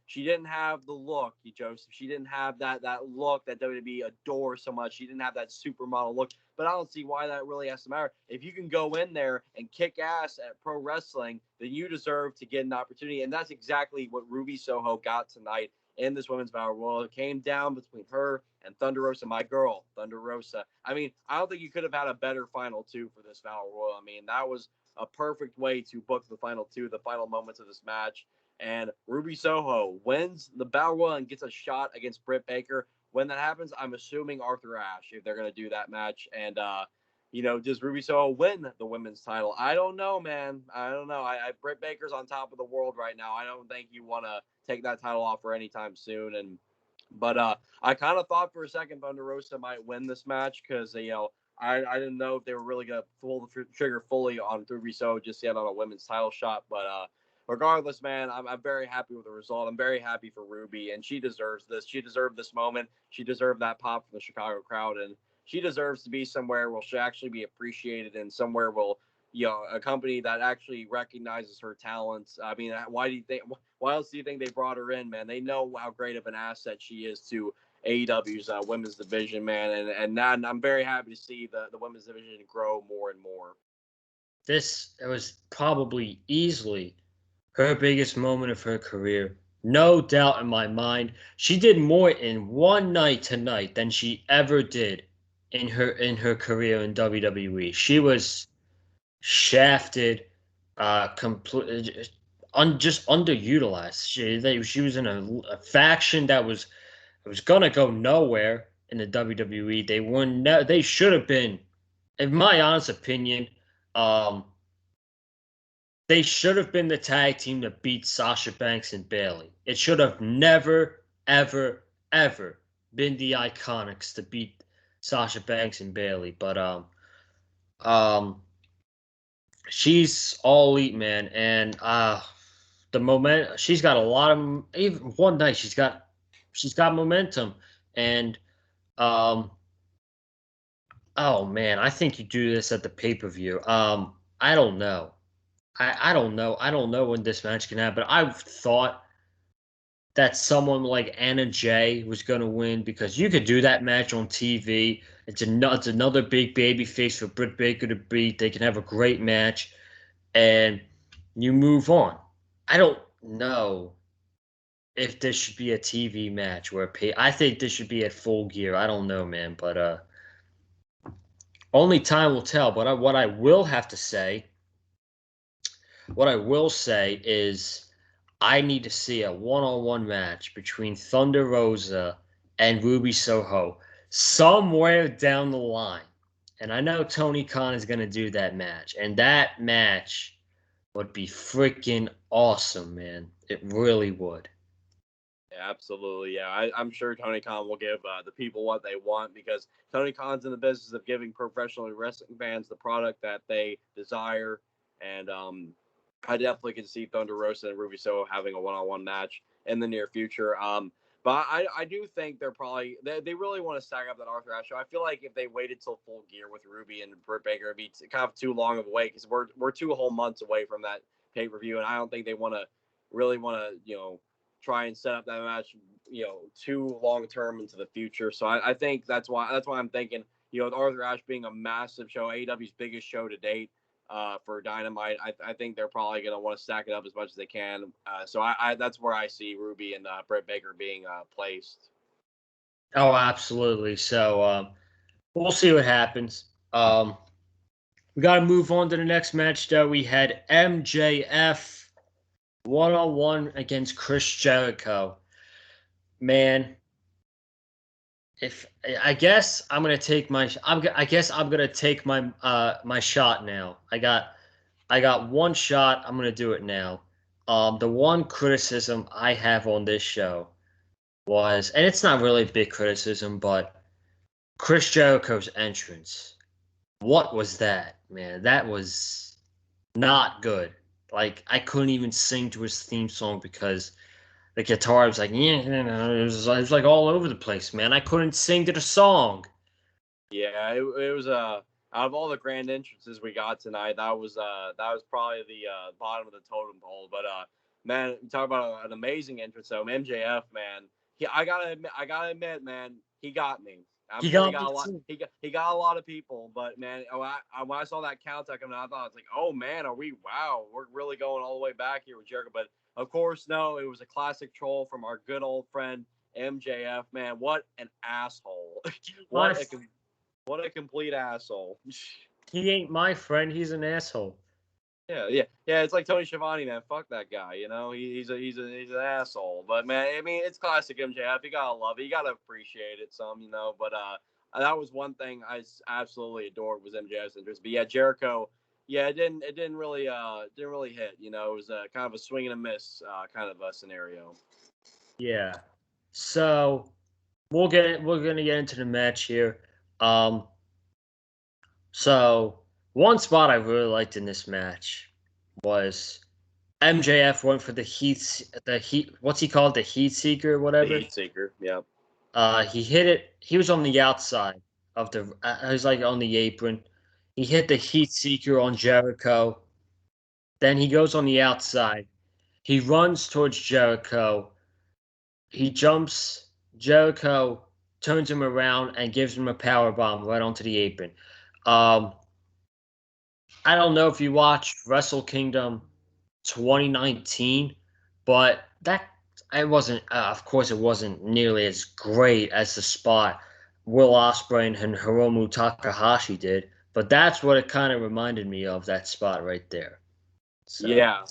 Speaker 2: she didn't have the look, Joseph. She didn't have that look that WWE adores so much. She didn't have that supermodel look. But I don't see why that really has to matter. If you can go in there and kick ass at pro wrestling, then you deserve to get an opportunity. And that's exactly what Ruby Soho got tonight in this women's battle royal. It came down between her and Thunder Rosa, my girl, Thunder Rosa. I mean, I don't think you could have had a better final two for this battle royal. I mean, that was a perfect way to book the final two, the final moments of this match. And Ruby Soho wins the battle royal and gets a shot against Britt Baker. When that happens, I'm assuming Arthur Ashe if they're going to do that match. And does Ruby Soho win the women's title? I don't know, man. I don't know. Britt Baker's on top of the world right now. I don't think you want to take that title off for anytime soon. But I kind of thought for a second Thunder Rosa might win this match because I didn't know if they were really gonna pull the trigger fully on Ruby Soho just yet on a women's title shot. But regardless, man, I'm very happy with the result. I'm very happy for Ruby, and she deserves this. She deserved this moment. She deserved that pop from the Chicago crowd, and she deserves to be somewhere where she'll actually be appreciated and somewhere where a company that actually recognizes her talents. I mean, why else do you think they brought her in, man? They know how great of an asset she is to AEW's women's division, man, and now I'm very happy to see the women's division grow more and more.
Speaker 1: It was probably easily her biggest moment of her career. No doubt in my mind. She did more in one night tonight than she ever did in her career in WWE. She was shafted, just underutilized. She was in a faction that was gonna go nowhere in the WWE. They should have been, in my honest opinion, um, they should have been the tag team that beat Sasha Banks and Bayley. It should have never, ever, ever been the Iconics to beat Sasha Banks and Bayley. But um, she's all elite, man, and the moment she's got a lot of even one night she's got momentum, and um, oh man, I think you do this at the pay per view. I don't know. I don't know. I don't know when this match can happen. I thought that someone like Anna Jay was going to win because you could do that match on TV. It's another big baby face for Britt Baker to beat. They can have a great match, and you move on. I don't know if this should be a TV match I think this should be at Full Gear. I don't know, man, but only time will tell. But what I will have to say. What I will say is I need to see a one-on-one match between Thunder Rosa and Ruby Soho somewhere down the line. And I know Tony Khan is going to do that match. And that match would be freaking awesome, man. It really would.
Speaker 2: Yeah, absolutely. Yeah, I'm sure Tony Khan will give the people what they want because Tony Khan's in the business of giving professional wrestling fans the product that they desire. And I definitely can see Thunder Rosa and Ruby Soho having a one-on-one match in the near future. But I do think they really want to stack up that Arthur Ashe show. I feel like if they waited till Full Gear with Ruby and Britt Baker, it'd be kind of too long of a wait because we're 2 whole months away from that pay-per-view, and I don't think they really want to try and set up that match too long term into the future. So I think that's why I'm thinking with Arthur Ashe being a massive show, AEW's biggest show to date. For Dynamite, I think they're probably going to want to stack it up as much as they can. So I that's where I see Ruby and Britt Baker being placed.
Speaker 1: Oh, absolutely. So we'll see what happens. We got to move on to the next match, though. We had MJF one-on-one against Chris Jericho. Man, if I guess I'm gonna take my I guess I'm gonna take my my shot now. I got one shot. I'm gonna do it now. The one criticism I have on this show was, and it's not really a big criticism, but Chris Jericho's entrance. What was that, man? That was not good. Like I couldn't even sing to his theme song because the guitar was like, yeah, it was like all over the place, man. I couldn't sing to the song.
Speaker 2: Yeah, it was out of all the grand entrances we got tonight, that was probably the bottom of the totem pole. But man, you talk about an amazing entrance though. MJF, man, I gotta admit, man, he got me. I'm
Speaker 1: He
Speaker 2: sure he
Speaker 1: got
Speaker 2: got
Speaker 1: me
Speaker 2: a lot.
Speaker 1: too.
Speaker 2: He got a lot of people, but man, when I saw that count coming out, I thought it's like, oh man, we're really going all the way back here with Jericho. But of course, no, it was a classic troll from our good old friend MJF. Man, what an asshole! What a complete asshole.
Speaker 1: He ain't my friend. He's an asshole.
Speaker 2: Yeah. It's like Tony Schiavone, man. Fuck that guy. He's an asshole. But man, I mean, it's classic MJF. You gotta love it. You gotta appreciate it some. But that was one thing I absolutely adored was MJF's interest. But yeah, Jericho. Yeah, it didn't really hit. It was kind of a swing and a miss kind of a scenario.
Speaker 1: Yeah. So we're gonna get into the match here. So one spot I really liked in this match was MJF went for the heat. What's he called? The Heat Seeker or
Speaker 2: The
Speaker 1: whatever.
Speaker 2: Heat Seeker. Yeah.
Speaker 1: He hit it. He was on the outside of the. He was like on the apron. He hit the Heat Seeker on Jericho. Then he goes on the outside. He runs towards Jericho. He jumps. Jericho turns him around and gives him a power bomb right onto the apron. I don't know if you watched Wrestle Kingdom 2019, but that it wasn't. Of course, it wasn't nearly as great as the spot Will Ospreay and Hiromu Takahashi did. But that's what it kind of reminded me of, that spot right there. So.
Speaker 2: Yeah.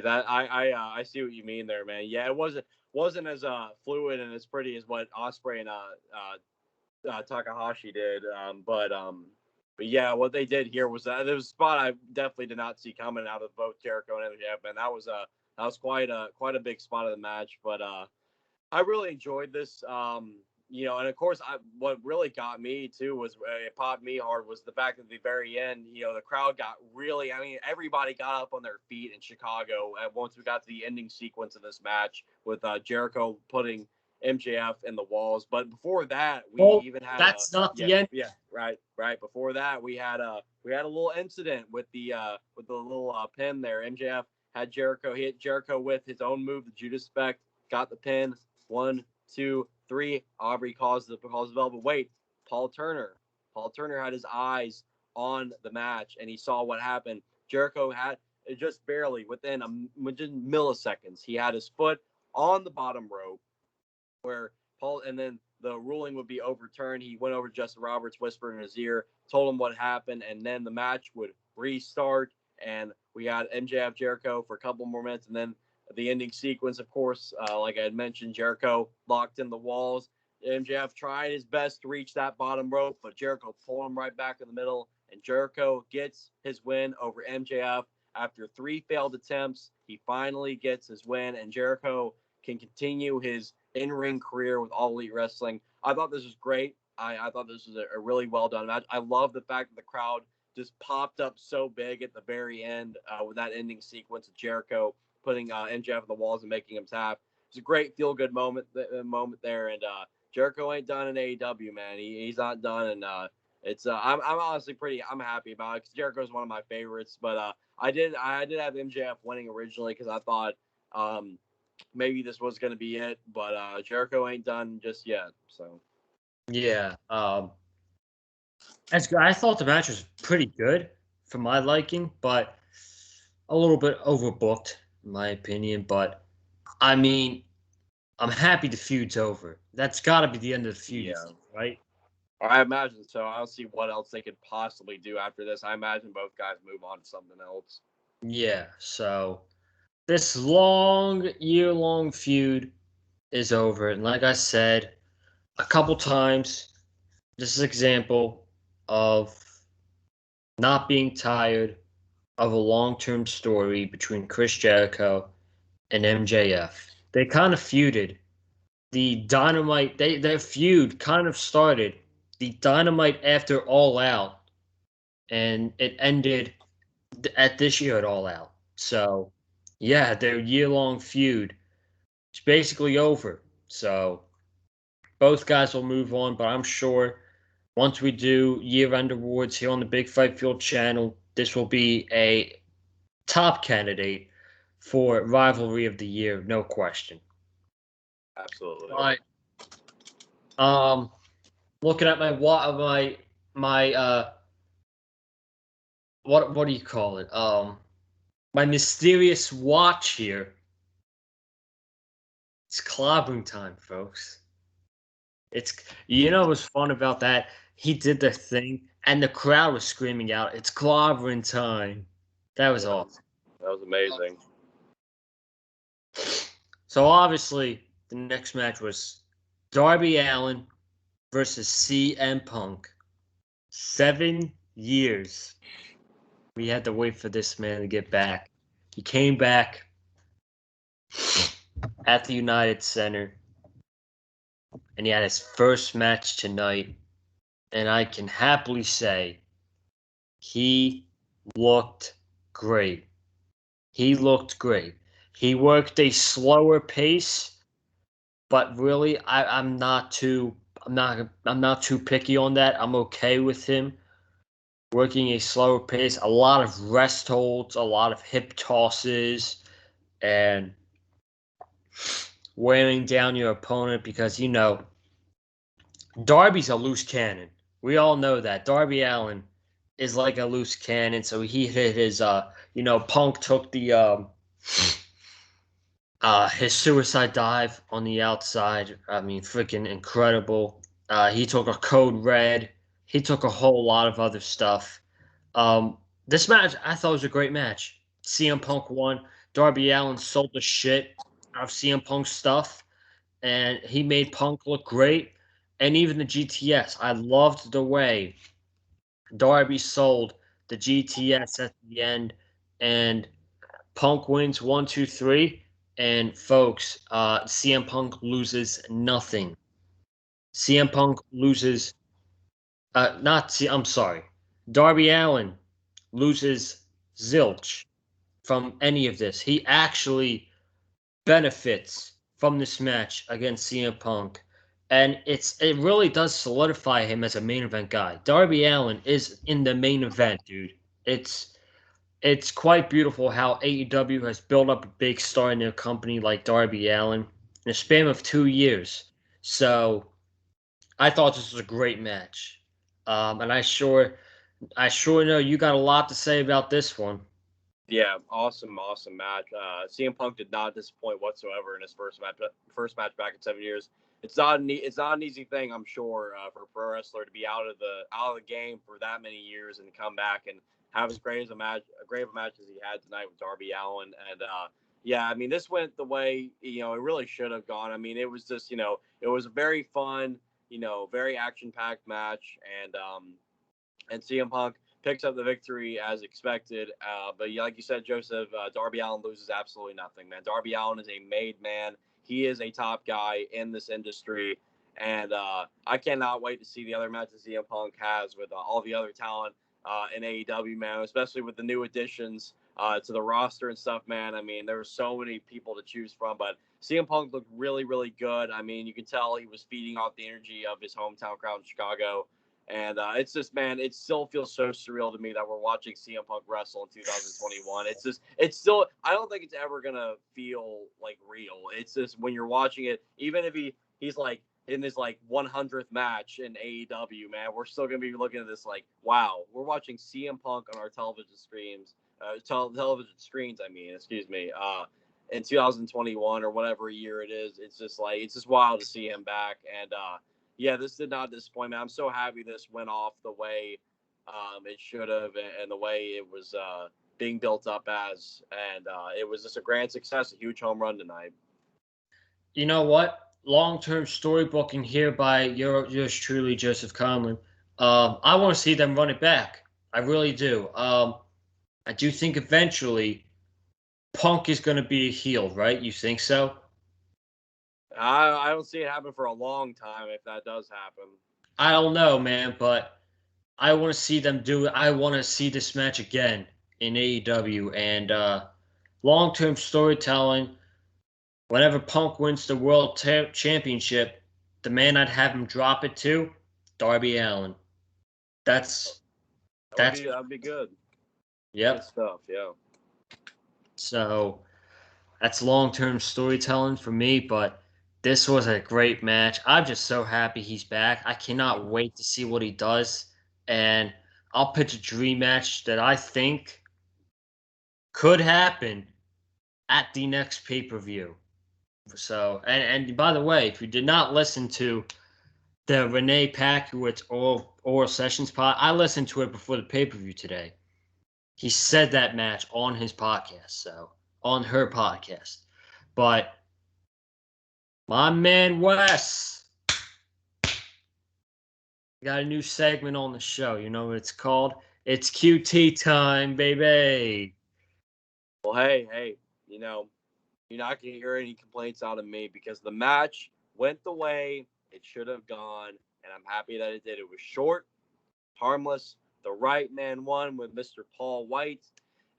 Speaker 2: That I see what you mean there, man. Yeah, it wasn't as fluid and as pretty as what Osprey and Takahashi did. But yeah, what they did here was there was a spot I definitely did not see coming out of both Jericho and MJF, man. That was quite a big spot of the match. But I really enjoyed this. And of course, what really got me too was it popped me hard was the fact that at the very end, the crowd got really. I mean, everybody got up on their feet in Chicago once we got to the ending sequence of this match with Jericho putting MJF in the walls. But before that, we even had
Speaker 1: that's not the end.
Speaker 2: Yeah, right. Before that, we had a little incident with the little pin there. MJF had Jericho hit Jericho with his own move, the Judas Spec, got the pin. 1, 2, 3. Aubrey calls the bell, but wait, Paul Turner had his eyes on the match, and he saw what happened. Jericho had just barely within milliseconds. He had his foot on the bottom rope, where Paul, and then the ruling would be overturned. He went over to Justin Roberts, whispered in his ear, told him what happened, and then the match would restart, and we had MJF Jericho for a couple more minutes, and then the ending sequence, of course, like I had mentioned, Jericho locked in the walls. MJF tried his best to reach that bottom rope, but Jericho pulled him right back in the middle, and Jericho gets his win over MJF. After 3 failed attempts, he finally gets his win, and Jericho can continue his in-ring career with All Elite Wrestling. I thought this was great. I thought this was a really well done match. I love the fact that the crowd just popped up so big at the very end with that ending sequence of Jericho putting MJF on the walls and making him tap. It's a great feel-good moment there, and Jericho ain't done in AEW, man. He's not done, and it's I'm honestly I'm happy about it because Jericho's one of my favorites. But I did have MJF winning originally because I thought maybe this was going to be it, but Jericho ain't done just yet. So
Speaker 1: Yeah, that's good. I thought the match was pretty good for my liking, but a little bit overbooked, in my opinion. But I mean, I'm happy the feud's over. That's got to be the end of the feud, right?
Speaker 2: I imagine so. I don't see what else they could possibly do after this. I imagine both guys move on to something else.
Speaker 1: Yeah, so this year-long feud is over. And like I said a couple times, this is an example of not being tired of a long-term story between Chris Jericho and MJF. They kind of feuded. The Dynamite, their feud kind of started the Dynamite after All Out, and it ended at this year at All Out. So, yeah, their year-long feud is basically over. So, both guys will move on, but I'm sure once we do year-end awards here on the Big Fight Field channel, this will be a top candidate for rivalry of the year, no question.
Speaker 2: Absolutely.
Speaker 1: But looking at my what do you call it? My mysterious watch here. It's clobbering time, folks. It's what's fun about that? He did the thing, and the crowd was screaming out, "It's clobbering time!" That was awesome.
Speaker 2: That was amazing.
Speaker 1: So obviously, the next match was Darby Allen versus CM Punk. 7 years we had to wait for this man to get back. He came back at the United Center, and he had his first match tonight. And I can happily say he looked great. He looked great. He worked a slower pace, but really, I'm not too picky on that. I'm okay with him working a slower pace. A lot of rest holds, a lot of hip tosses, and wearing down your opponent because Darby's a loose cannon. We all know that. Darby Allen is like a loose cannon, so he hit his Punk took the his suicide dive on the outside. I mean, freaking incredible. He took a code red. He took a whole lot of other stuff. This match, I thought was a great match. CM Punk won. Darby Allen sold the shit out of CM Punk's stuff, and he made Punk look great. And even the GTS, I loved the way Darby sold the GTS at the end, and Punk wins 1, 2, 3. And folks, CM Punk loses nothing. CM Punk loses, not C. I'm sorry, Darby Allen loses zilch from any of this. He actually benefits from this match against CM Punk, and it really does solidify him as a main event guy. Darby Allen is in the main event, dude. It's quite beautiful how AEW has built up a big star in their company like Darby Allen in a span of 2 years. So I thought this was a great match, and I sure know you got a lot to say about this one.
Speaker 2: Yeah, awesome match. CM Punk did not disappoint whatsoever in his first match back in 7 years. It's not an easy thing, I'm sure, for a pro wrestler to be out of the game for that many years and come back and have as great as a match, as he had tonight with Darby Allen. And yeah, I mean, this went the way it really should have gone. I mean, it was just it was a very fun, very action packed match, and CM Punk picks up the victory as expected. But like you said, Joseph, Darby Allen loses absolutely nothing, man. Darby Allen is a made man. He is a top guy in this industry. And I cannot wait to see the other matches CM Punk has with all the other talent in AEW, man, especially with the new additions to the roster and stuff, man. I mean, there were so many people to choose from, but CM Punk looked really, really good. I mean, you could tell he was feeding off the energy of his hometown crowd in Chicago. And it's just, man, it still feels so surreal to me that we're watching CM Punk wrestle in 2021. It's still, I don't think it's ever going to feel like real. It's just when you're watching it, even if he's like in his like 100th match in AEW, man, we're still going to be looking at this like, wow, we're watching CM Punk on our television streams, television screens, I mean, excuse me, in 2021 or whatever year it is. It's just wild to see him back. And, yeah, this did not disappoint me. I'm so happy this went off the way it should have and the way it was being built up as. And it was just a grand success, a huge home run tonight.
Speaker 1: You know what? Long-term storybooking here by yours truly, Joseph Conlon. I want to see them run it back. I really do. I do think eventually Punk is going to be a heel, right? You think so?
Speaker 2: I don't see it happen for a long time if that does happen.
Speaker 1: I don't know, man, but I want to see them do it. I want to see this match again in AEW and long-term storytelling. Whenever Punk wins the World Championship, the man I'd have him drop it to, Darby Allen. That's that's
Speaker 2: That'd be good. Good
Speaker 1: yep.
Speaker 2: stuff. Yeah.
Speaker 1: So that's long-term storytelling for me, but this was a great match. I'm just so happy he's back. I cannot wait to see what he does. And I'll pitch a dream match that I think could happen at the next pay-per-view. So, and by the way, if you did not listen to the Renee Packowitz oral sessions pod, I listened to it before the pay-per-view today. He said that match on his podcast, so on her podcast. But my man Wes got a new segment on the show. You know what it's called? It's QT time, baby.
Speaker 2: Well, hey, you're not going to hear any complaints out of me because the match went the way it should have gone, and I'm happy that it did. It was short, harmless. The right man won with Mr. Paul White.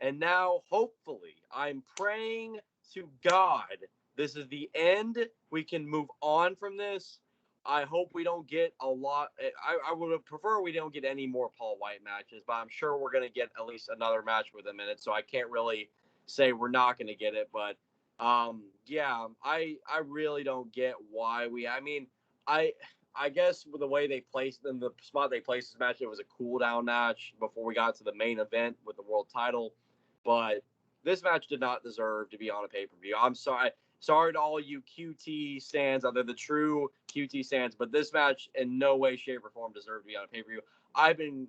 Speaker 2: And now, hopefully, I'm praying to God this is the end. We can move on from this. I hope we don't get a lot. I would prefer we don't get any more Paul White matches, but I'm sure we're going to get at least another match with him in it. So I can't really say we're not going to get it. But yeah, I really don't get why I I guess with the way they placed in the spot they placed this match, it was a cool down match before we got to the main event with the world title. But this match did not deserve to be on a pay per view. I'm sorry. Sorry to all you QT stands out there, the true QT stands, but this match in no way, shape, or form deserved to be on a pay per view. I've been,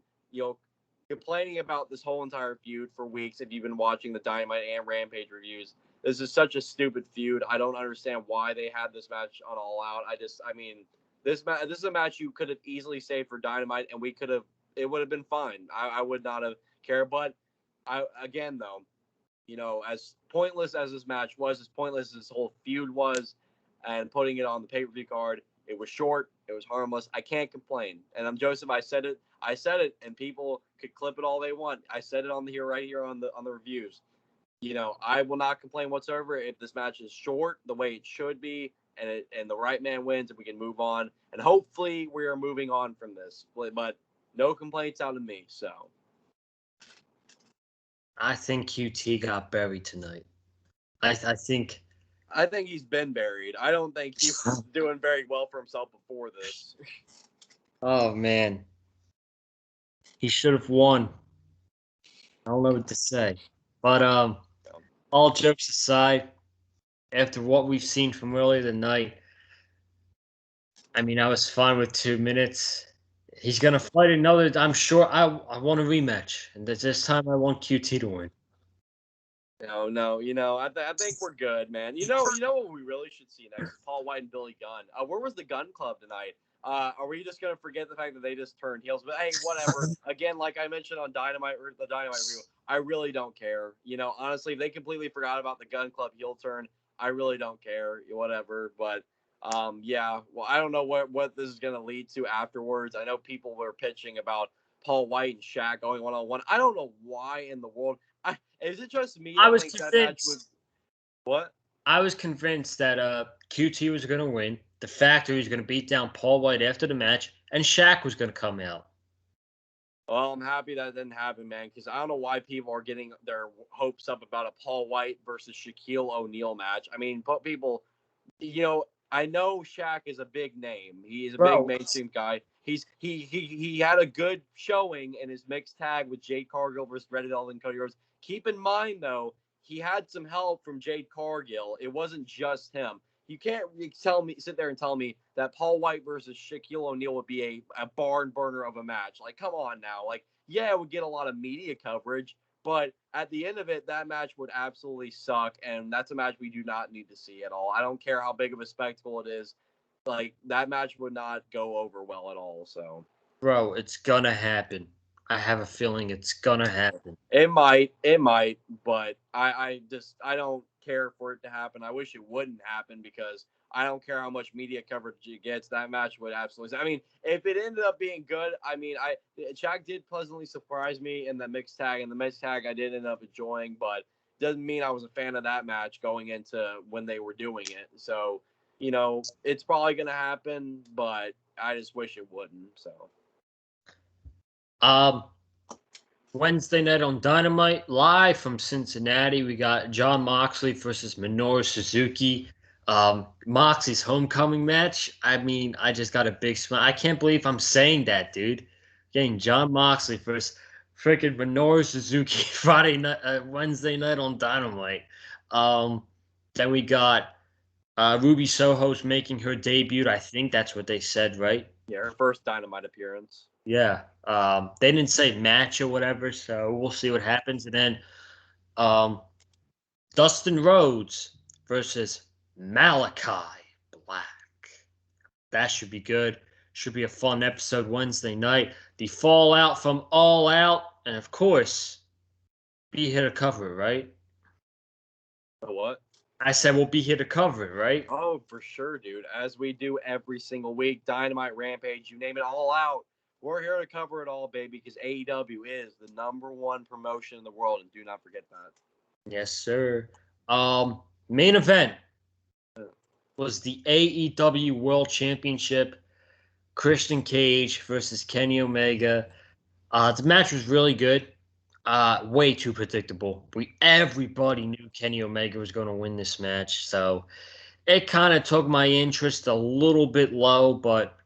Speaker 2: complaining about this whole entire feud for weeks. If you've been watching the Dynamite and Rampage reviews, this is such a stupid feud. I don't understand why they had this match on All Out. This is a match you could have easily saved for Dynamite, and it would have been fine. I would not have cared. But again though, as pointless as this match was, as pointless as this whole feud was, and putting it on the pay per view card, it was short. It was harmless. I can't complain. And I'm Joseph. I said it, and people could clip it all they want. I said it right here on the reviews. I will not complain whatsoever if this match is short the way it should be, and the right man wins, and we can move on. And hopefully we are moving on from this. But no complaints out of me. So
Speaker 1: I think QT got buried tonight. I think
Speaker 2: he's been buried. I don't think he was doing very well for himself before this.
Speaker 1: Oh man, he should have won. I don't know what to say, but all jokes aside, after what we've seen from earlier tonight, I was fine with 2 minutes. He's gonna fight another. I'm sure. I want a rematch, and this time I want QT to win.
Speaker 2: No. I think we're good, man. You know what we really should see next is Paul White and Billy Gunn. Where was the Gun Club tonight? Are we just gonna forget the fact that they just turned heels? But hey, whatever. Again, like I mentioned on the Dynamite review, I really don't care. Honestly, if they completely forgot about the Gun Club heel turn, I really don't care. Whatever. But yeah. Well, I don't know what this is gonna lead to afterwards. I know people were pitching about Paul White and Shaq going 1-on-1. I don't know why in the world. Is it just me?
Speaker 1: I was
Speaker 2: think
Speaker 1: convinced.
Speaker 2: That match was what?
Speaker 1: I was convinced that QT was going to win. The Factory was going to beat down Paul White after the match, and Shaq was going to come out.
Speaker 2: Well, I'm happy that didn't happen, man, because I don't know why people are getting their hopes up about a Paul White versus Shaquille O'Neal match. People, I know Shaq is a big name. He is a big mainstream guy. He had a good showing in his mixed tag with Jade Cargill versus Red Velvet and Cody Rhodes. Keep in mind, though, he had some help from Jade Cargill. It wasn't just him. You can't sit there and tell me that Paul White versus Shaquille O'Neal would be a barn burner of a match. Like, come on now. Like, yeah, it would get a lot of media coverage, but at the end of it, that match would absolutely suck, and that's a match we do not need to see at all. I don't care how big of a spectacle it is. Like, that match would not go over well at all, so.
Speaker 1: Bro, it's gonna happen. I have a feeling it's gonna happen.
Speaker 2: It might, but I don't care for it to happen. I wish it wouldn't happen because I don't care how much media coverage it gets. That match would absolutely. If it ended up being good, Shaq did pleasantly surprise me in the mixed tag, and the mixed tag I did end up enjoying, but doesn't mean I was a fan of that match going into when they were doing it. So, it's probably gonna happen, but I just wish it wouldn't. So.
Speaker 1: Wednesday night on Dynamite, live from Cincinnati, we got Jon Moxley versus Minoru Suzuki. Moxley's homecoming match. I just got a big smile. I can't believe I'm saying that, dude. Getting Jon Moxley versus freaking Minoru Suzuki Wednesday night on Dynamite. Then we got Ruby Soho's making her debut. I think that's what they said, right?
Speaker 2: Yeah, her first Dynamite appearance.
Speaker 1: Yeah. They didn't say match or whatever, so we'll see what happens. And then Dustin Rhodes versus Malachi Black. That should be good. Should be a fun episode Wednesday night. The fallout from All Out, and of course, be here to cover it, right?
Speaker 2: The what?
Speaker 1: I said we'll be here to cover it, right?
Speaker 2: Oh, for sure, dude. As we do every single week. Dynamite, Rampage, you name it, All Out. We're here to cover it all, baby, because AEW is the #1 promotion in the world, and do not forget that.
Speaker 1: Yes, sir. Main event was the AEW World Championship. Christian Cage versus Kenny Omega. The match was really good. Way too predictable. Everybody knew Kenny Omega was going to win this match, so it kind of took my interest a little bit low, but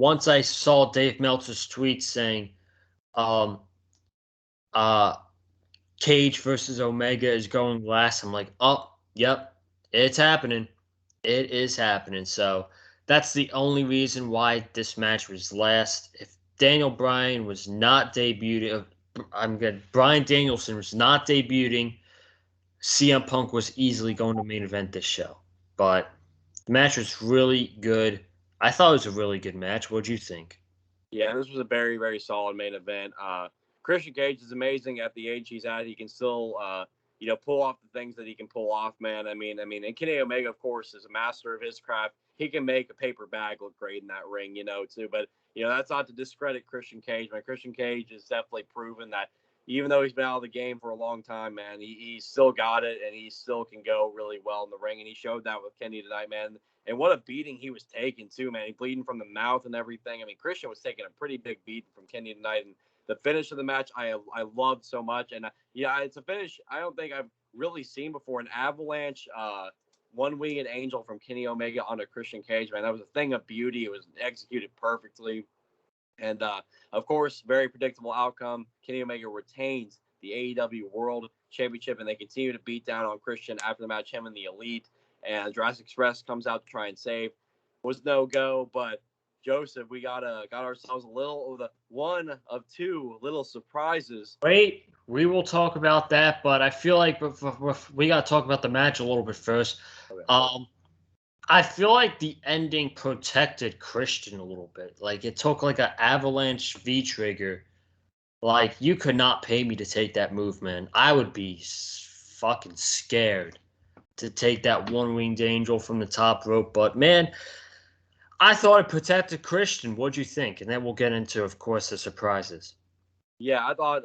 Speaker 1: once I saw Dave Meltzer's tweet saying, um, Cage versus Omega is going last, I'm like, oh, yep, it's happening. It is happening. So that's the only reason why this match was last. If Daniel Bryan was not debuting, I'm good. Bryan Danielson was not debuting. CM Punk was easily going to main event this show. But the match was really good. I thought it was a really good match. What'd you think?
Speaker 2: Yeah, this was a very, very solid main event. Christian Cage is amazing at the age he's at. He can still, pull off the things that he can pull off, man. And Kenny Omega, of course, is a master of his craft. He can make a paper bag look great in that ring, too. But, that's not to discredit Christian Cage, man. Christian Cage has definitely proven that even though he's been out of the game for a long time, man, he's still got it, and he still can go really well in the ring. And he showed that with Kenny tonight, man. And what a beating he was taking, too, man. He bleeding from the mouth and everything. I mean, Christian was taking a pretty big beating from Kenny tonight. And the finish of the match, I loved so much. And, it's a finish I don't think I've really seen before. An avalanche, one-winged angel from Kenny Omega onto Christian Cage, man. That was a thing of beauty. It was executed perfectly. And, of course, very predictable outcome. Kenny Omega retains the AEW World Championship, and they continue to beat down on Christian after the match, him and the Elite. And Jurassic Express comes out to try and save. Was no go, but Joseph, we got ourselves a little of the one of two little surprises.
Speaker 1: Wait, we will talk about that, but I feel like we got to talk about the match a little bit first. Okay. I feel like the ending protected Christian a little bit. Like, it took like an avalanche V-trigger. Like, you could not pay me to take that move, man. I would be fucking scared to take that one-winged angel from the top rope. But, man, I thought it protected Christian. What'd you think? And then we'll get into, of course, the surprises.
Speaker 2: Yeah, I thought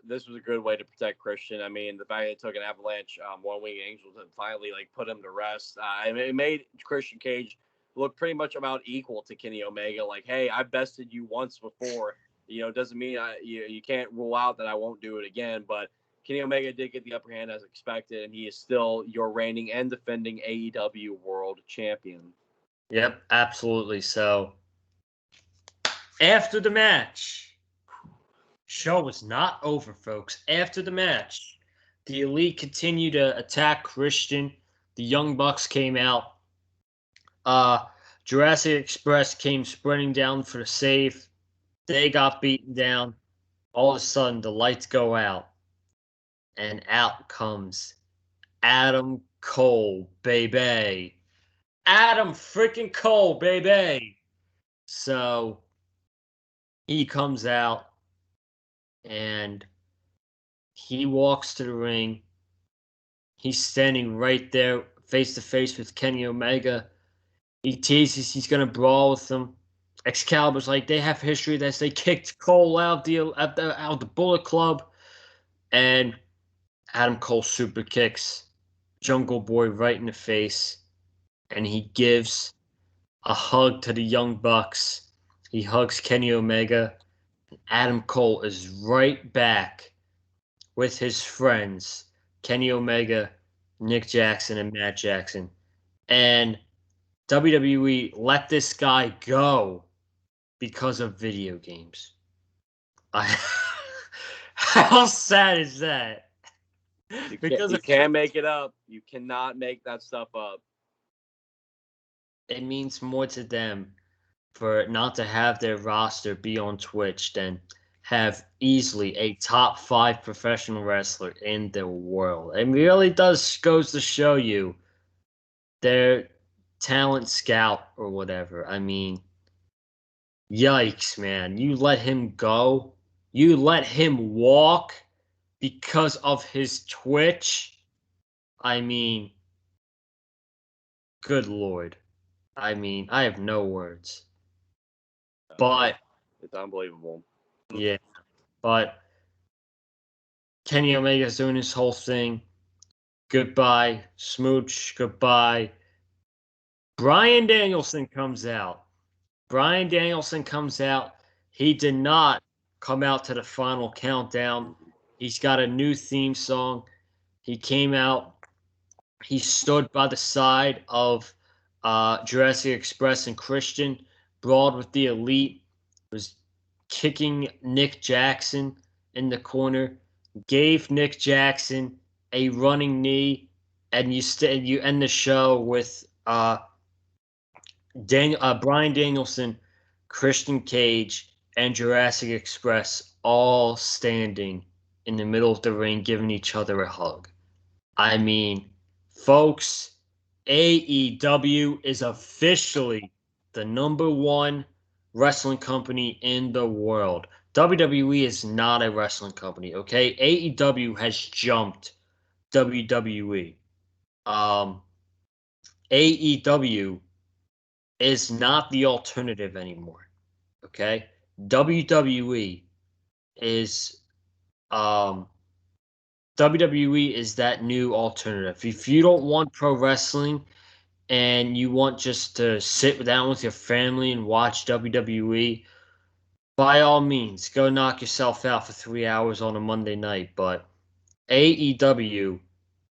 Speaker 2: this was a good way to protect Christian. I mean, the fact that it took an avalanche one-winged angel to finally put him to rest. It made Christian Cage look pretty much about equal to Kenny Omega. Like, hey, I bested you once before. Doesn't mean you can't rule out that I won't do it again. But Kenny Omega did get the upper hand as expected, and he is still your reigning and defending AEW World Champion.
Speaker 1: Yep, absolutely. So, after the match, show was not over, folks. After the match, the Elite continued to attack Christian. The Young Bucks came out. Jurassic Express came sprinting down for the save. They got beaten down. All of a sudden, the lights go out. And out comes Adam Cole, baby. Adam freaking Cole, baby. So, he comes out. And he walks to the ring. He's standing right there, face to face with Kenny Omega. He teases he's gonna brawl with him. Excalibur's like, they have history that they kicked Cole out of the Bullet Club, and Adam Cole super kicks Jungle Boy right in the face, and he gives a hug to the Young Bucks. He hugs Kenny Omega. Adam Cole is right back with his friends, Kenny Omega, Nick Jackson, and Matt Jackson. And WWE let this guy go because of video games. How sad is that?
Speaker 2: You can't make it up. You cannot make that stuff up.
Speaker 1: It means more to them for not to have their roster be on Twitch than have easily a top 5 professional wrestler in the world. It really goes to show you their talent scout or whatever. I mean, yikes, man. You let him go. You let him walk because of his Twitch. I mean, good Lord. I mean, I have no words. But
Speaker 2: it's unbelievable.
Speaker 1: Yeah. But Kenny Omega's doing his whole thing. Goodbye, Smooch. Goodbye. Bryan Danielson comes out. Bryan Danielson comes out. He did not come out to the final countdown. He's got a new theme song. He came out. He stood by the side of Jurassic Express and Christian. brawled with the Elite, was kicking Nick Jackson in the corner, gave Nick Jackson a running knee, and you end the show with Bryan Danielson, Christian Cage, and Jurassic Express all standing in the middle of the ring, giving each other a hug. I mean, folks, AEW is officially the number one wrestling company in the world. WWE is not a wrestling company, okay? AEW has jumped WWE. AEW is not the alternative anymore. Okay, WWE is um WWE is that new alternative. If you don't want pro wrestling and you want just to sit down with your family and watch WWE, by all means, go knock yourself out for 3 hours on a Monday night. But AEW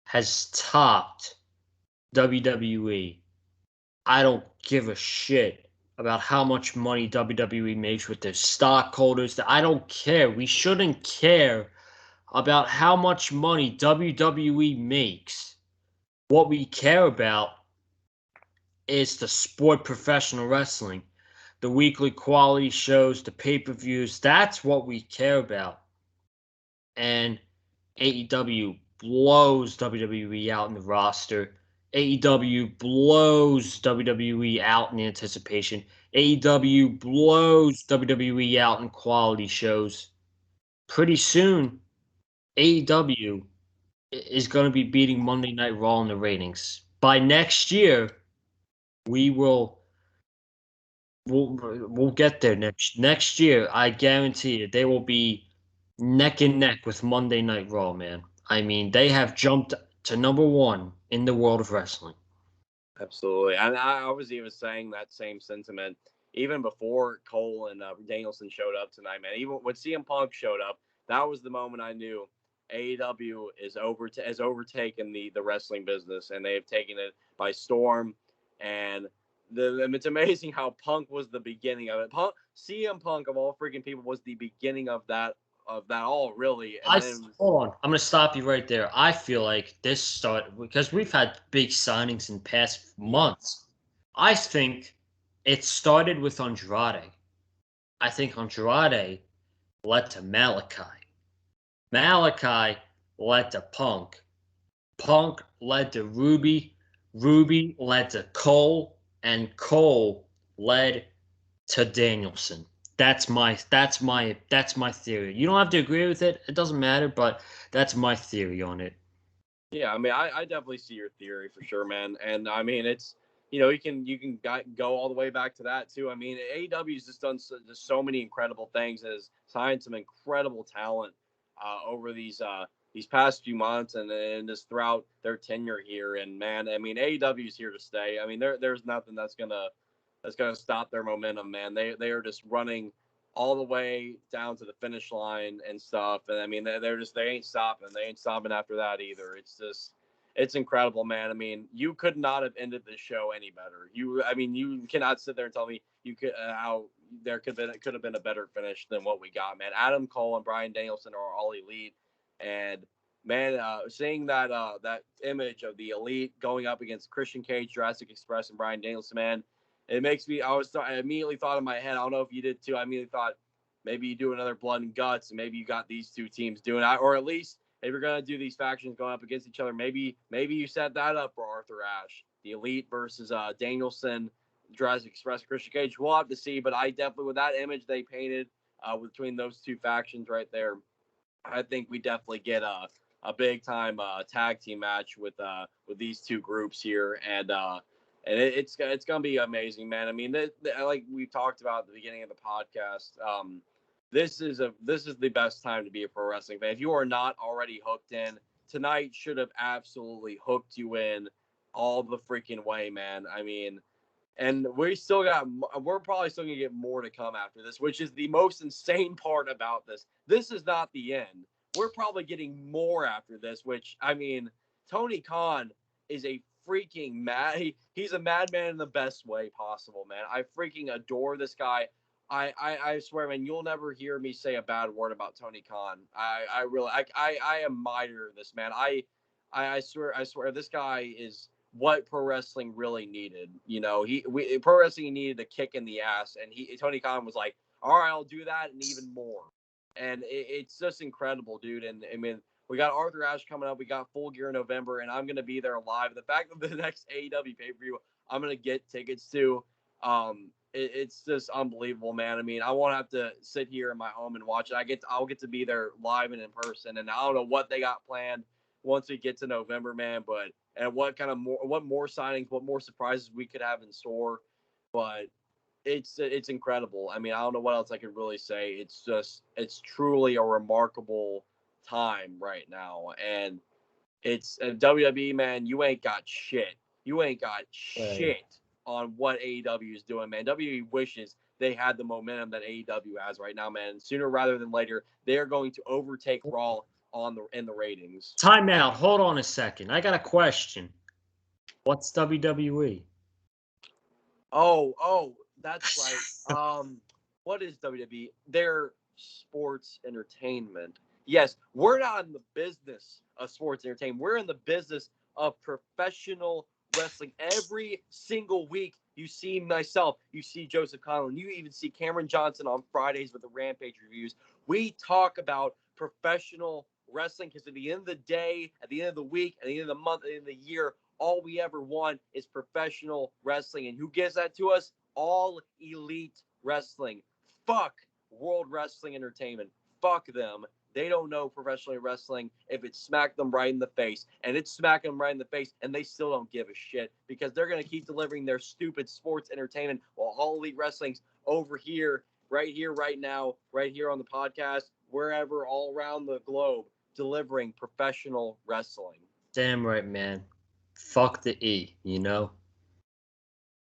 Speaker 1: has topped WWE. I don't give a shit about how much money WWE makes with their stockholders. I don't care. We shouldn't care about how much money WWE makes. What we care about is the sport professional wrestling, the weekly quality shows, the pay-per-views. That's what we care about. And AEW blows WWE out in the roster. AEW blows WWE out in anticipation. AEW blows WWE out in quality shows. Pretty soon, AEW is going to be beating Monday Night Raw in the ratings. By next year, we will we'll get there next year. I guarantee you, they will be neck and neck with Monday Night Raw, man. I mean, they have jumped to number one in the world of wrestling.
Speaker 2: Absolutely. And I was even saying that same sentiment even before Cole and Danielson showed up tonight, man. Even when CM Punk showed up, that was the moment I knew AEW has overtaken the wrestling business, and they have taken it by storm. And it's amazing how Punk was the beginning of it. CM Punk, of all freaking people, was the beginning of that all, really. And then
Speaker 1: Hold on. I'm going to stop you right there. I feel like this started because we've had big signings in past months. I think it started with Andrade. I think Andrade led to Malachi. Malachi led to Punk. Punk led to Ruby. Ruby led to Cole. And Cole led to Danielson. That's my theory. You don't have to agree with it. It doesn't matter, but that's my theory on it.
Speaker 2: Yeah, I mean, I definitely see your theory for sure, man. And I mean, it's you can go all the way back to that too. I mean, AEW's just done just so many incredible things, has signed some incredible talent over these past few months, and just throughout their tenure here. And man, I mean, AEW's here to stay. I mean, there's nothing that's gonna stop their momentum, man. They are just running all the way down to the finish line and stuff. And I mean, they ain't stopping. They ain't stopping after that either. It's incredible, man. I mean, you could not have ended this show any better. You cannot sit there and tell me you could how there could have been a better finish than what we got, man. Adam Cole and Bryan Danielson are all elite, and man, seeing that image of the elite going up against Christian Cage, Jurassic Express, and Bryan Danielson, man, it makes me. I immediately thought in my head. I don't know if you did too. I immediately thought maybe you do another Blood and Guts, and maybe you got these two teams doing it, or at least if you're gonna do these factions going up against each other, maybe you set that up for Arthur Ashe, the Elite versus Danielson, Jurassic Express, Christian Cage. We'll have to see, but I definitely, with that image they painted between those two factions right there, I think we definitely get a big time tag team match with these two groups here, and it's gonna be amazing, man. I mean, like we talked about at the beginning of the podcast, this is the best time to be a pro wrestling fan. If you are not already hooked in, tonight should have absolutely hooked you in all the freaking way, man. I mean, and we're probably still gonna get more to come after this, which is the most insane part about this. This is not the end. We're probably getting more after this, which, I mean, Tony Khan is a freaking mad. He's a madman in the best way possible, man. I freaking adore this guy. I swear, man, you'll never hear me say a bad word about Tony Khan. I really I admire this man. I swear this guy is what pro wrestling really needed. You know, pro wrestling needed a kick in the ass, and Tony Khan was like, all right, I'll do that and even more. And it's just incredible, dude. And I mean, we got Arthur Ashe coming up. We got Full Gear in November, and I'm gonna be there live. The fact that the next AEW pay per view I'm gonna get tickets to, it's just unbelievable, man. I mean, I won't have to sit here in my home and watch it. I'll get to be there live and in person, and I don't know what they got planned once we get to November, man. But and what more signings, what more surprises we could have in store, but it's incredible. I mean, I don't know what else I could really say. It's truly a remarkable time right now, and it's WWE, man. You ain't got shit. You ain't got shit on what AEW is doing, man. WWE wishes they had the momentum that AEW has right now, man. Sooner rather than later, they are going to overtake Raw in the ratings.
Speaker 1: Time out. Hold on a second. I got a question. What's WWE?
Speaker 2: Oh, that's right. What is WWE? They're sports entertainment. Yes, we're not in the business of sports entertainment. We're in the business of professional wrestling. Every single week, you see myself, you see Joseph Conlon, you even see Cameron Johnson on Fridays with the Rampage reviews. We talk about professional wrestling because at the end of the day, at the end of the week, at the end of the month, at the end of the year, all we ever want is professional wrestling. And who gives that to us? All Elite Wrestling. Fuck World Wrestling Entertainment. Fuck them. They don't know professional wrestling if it smacked them right in the face. And it's smacking them right in the face, and they still don't give a shit because they're going to keep delivering their stupid sports entertainment while All Elite Wrestling's over here, right now, right here on the podcast, wherever, all around the globe, delivering professional wrestling.
Speaker 1: Damn right, man. Fuck the E, you know?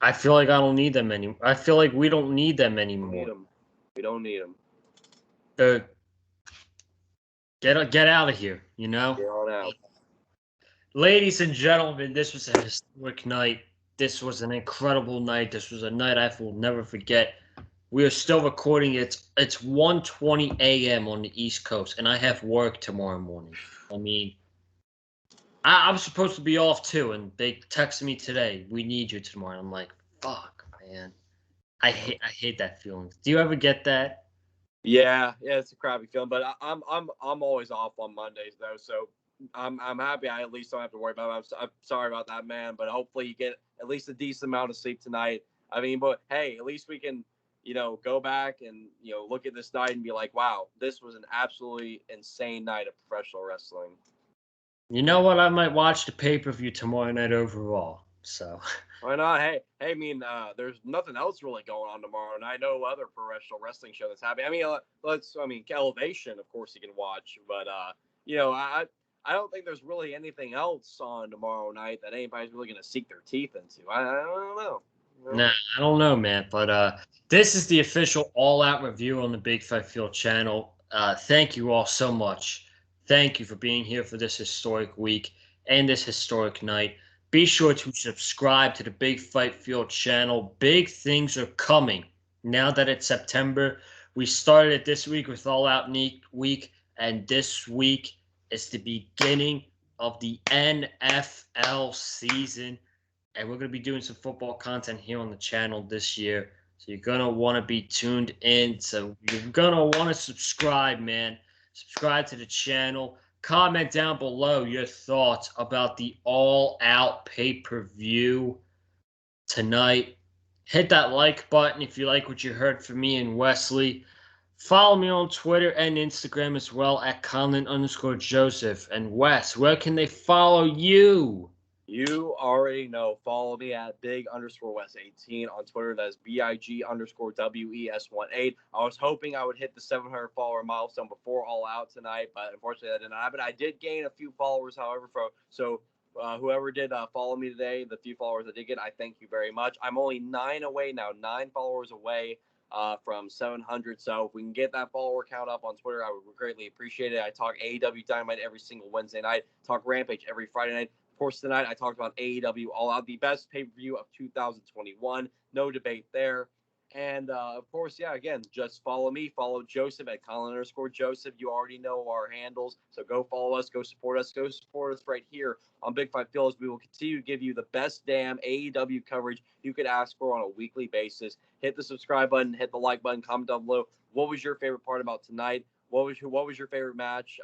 Speaker 1: I feel like I don't need them anymore. I feel like we don't need them anymore.
Speaker 2: We don't need them.
Speaker 1: Get out of here, you know?
Speaker 2: Get on out.
Speaker 1: Ladies and gentlemen, this was a historic night. This was an incredible night. This was a night I will never forget. We are still recording. It's 1:20 a.m. on the East Coast, and I have work tomorrow morning. I mean, I'm supposed to be off too, and they texted me today, we need you tomorrow. I'm like, fuck, man. I hate that feeling. Do you ever get that?
Speaker 2: Yeah, it's a crappy feeling, but I'm always off on Mondays though, so I'm happy I at least don't have to worry about it. I'm sorry about that, man, but hopefully you get at least a decent amount of sleep tonight. I mean, but hey, at least we can, go back and look at this night and be like, wow, this was an absolutely insane night of professional wrestling.
Speaker 1: You know what? I might watch the pay-per-view tomorrow night overall. So
Speaker 2: why not? Hey, I mean, there's nothing else really going on tomorrow, and I know other professional wrestling show that's happening. I mean, Elevation, of course, you can watch, but I don't think there's really anything else on tomorrow night that anybody's really going to sink their teeth into. I don't know.
Speaker 1: Nah, I don't know, man. But this is the official all-out review on the Big Fight Field channel. Thank you all so much. Thank you for being here for this historic week and this historic night. Be sure to subscribe to the Big Fight Field channel. Big things are coming. Now that it's September, we started it this week with All Out Week, and this week is the beginning of the NFL season. And we're going to be doing some football content here on the channel this year. So you're going to want to be tuned in. So you're going to want to subscribe, man. Subscribe to the channel. Comment down below your thoughts about the all-out pay-per-view tonight. Hit that like button if you like what you heard from me and Wesley. Follow me on Twitter and Instagram as well at Conlon_Joseph. And Wes, where can they follow you?
Speaker 2: You already know. Follow me at big_Wes18 on Twitter. That is BIG_WES18. I was hoping I would hit the 700 follower milestone before All Out tonight, but unfortunately that didn't happen. I did gain a few followers, however, so whoever did follow me today, the few followers I did get, I thank you very much. I'm only 9 away now, 9 followers away from 700. So if we can get that follower count up on Twitter, I would greatly appreciate it. I talk AEW Dynamite every single Wednesday night, talk Rampage every Friday night. Of course, tonight I talked about AEW All Out, the best pay-per-view of 2021. No debate there. And of course, yeah, again, just follow me. Follow Joseph at Colin_Joseph. You already know our handles. So go follow us. Go support us. Go support us right here on Big Five Phillies. We will continue to give you the best damn AEW coverage you could ask for on a weekly basis. Hit the subscribe button. Hit the like button. Comment down below. What was your favorite part about tonight? What was your favorite match?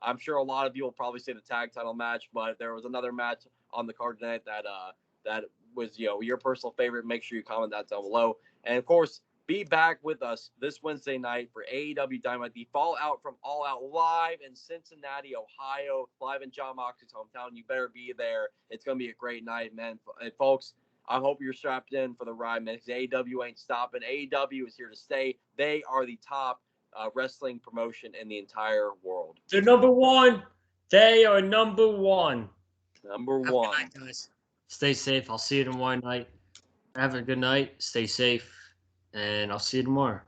Speaker 2: I'm sure a lot of you will probably say the tag title match, but there was another match on the card tonight that was your personal favorite. Make sure you comment that down below. And of course, be back with us this Wednesday night for AEW Dynamite, the Fallout from All Out live in Cincinnati, Ohio, live in John Moxley's hometown. You better be there. It's going to be a great night, man. And folks, I hope you're strapped in for the ride, man, because AEW ain't stopping. AEW is here to stay. They are the top wrestling promotion in the entire world.
Speaker 1: They're number one. They are number one.
Speaker 2: Number
Speaker 1: Have a
Speaker 2: one.
Speaker 1: good night, guys. Stay safe. I'll see you tomorrow night. Have a good night. Stay safe. And I'll see you tomorrow.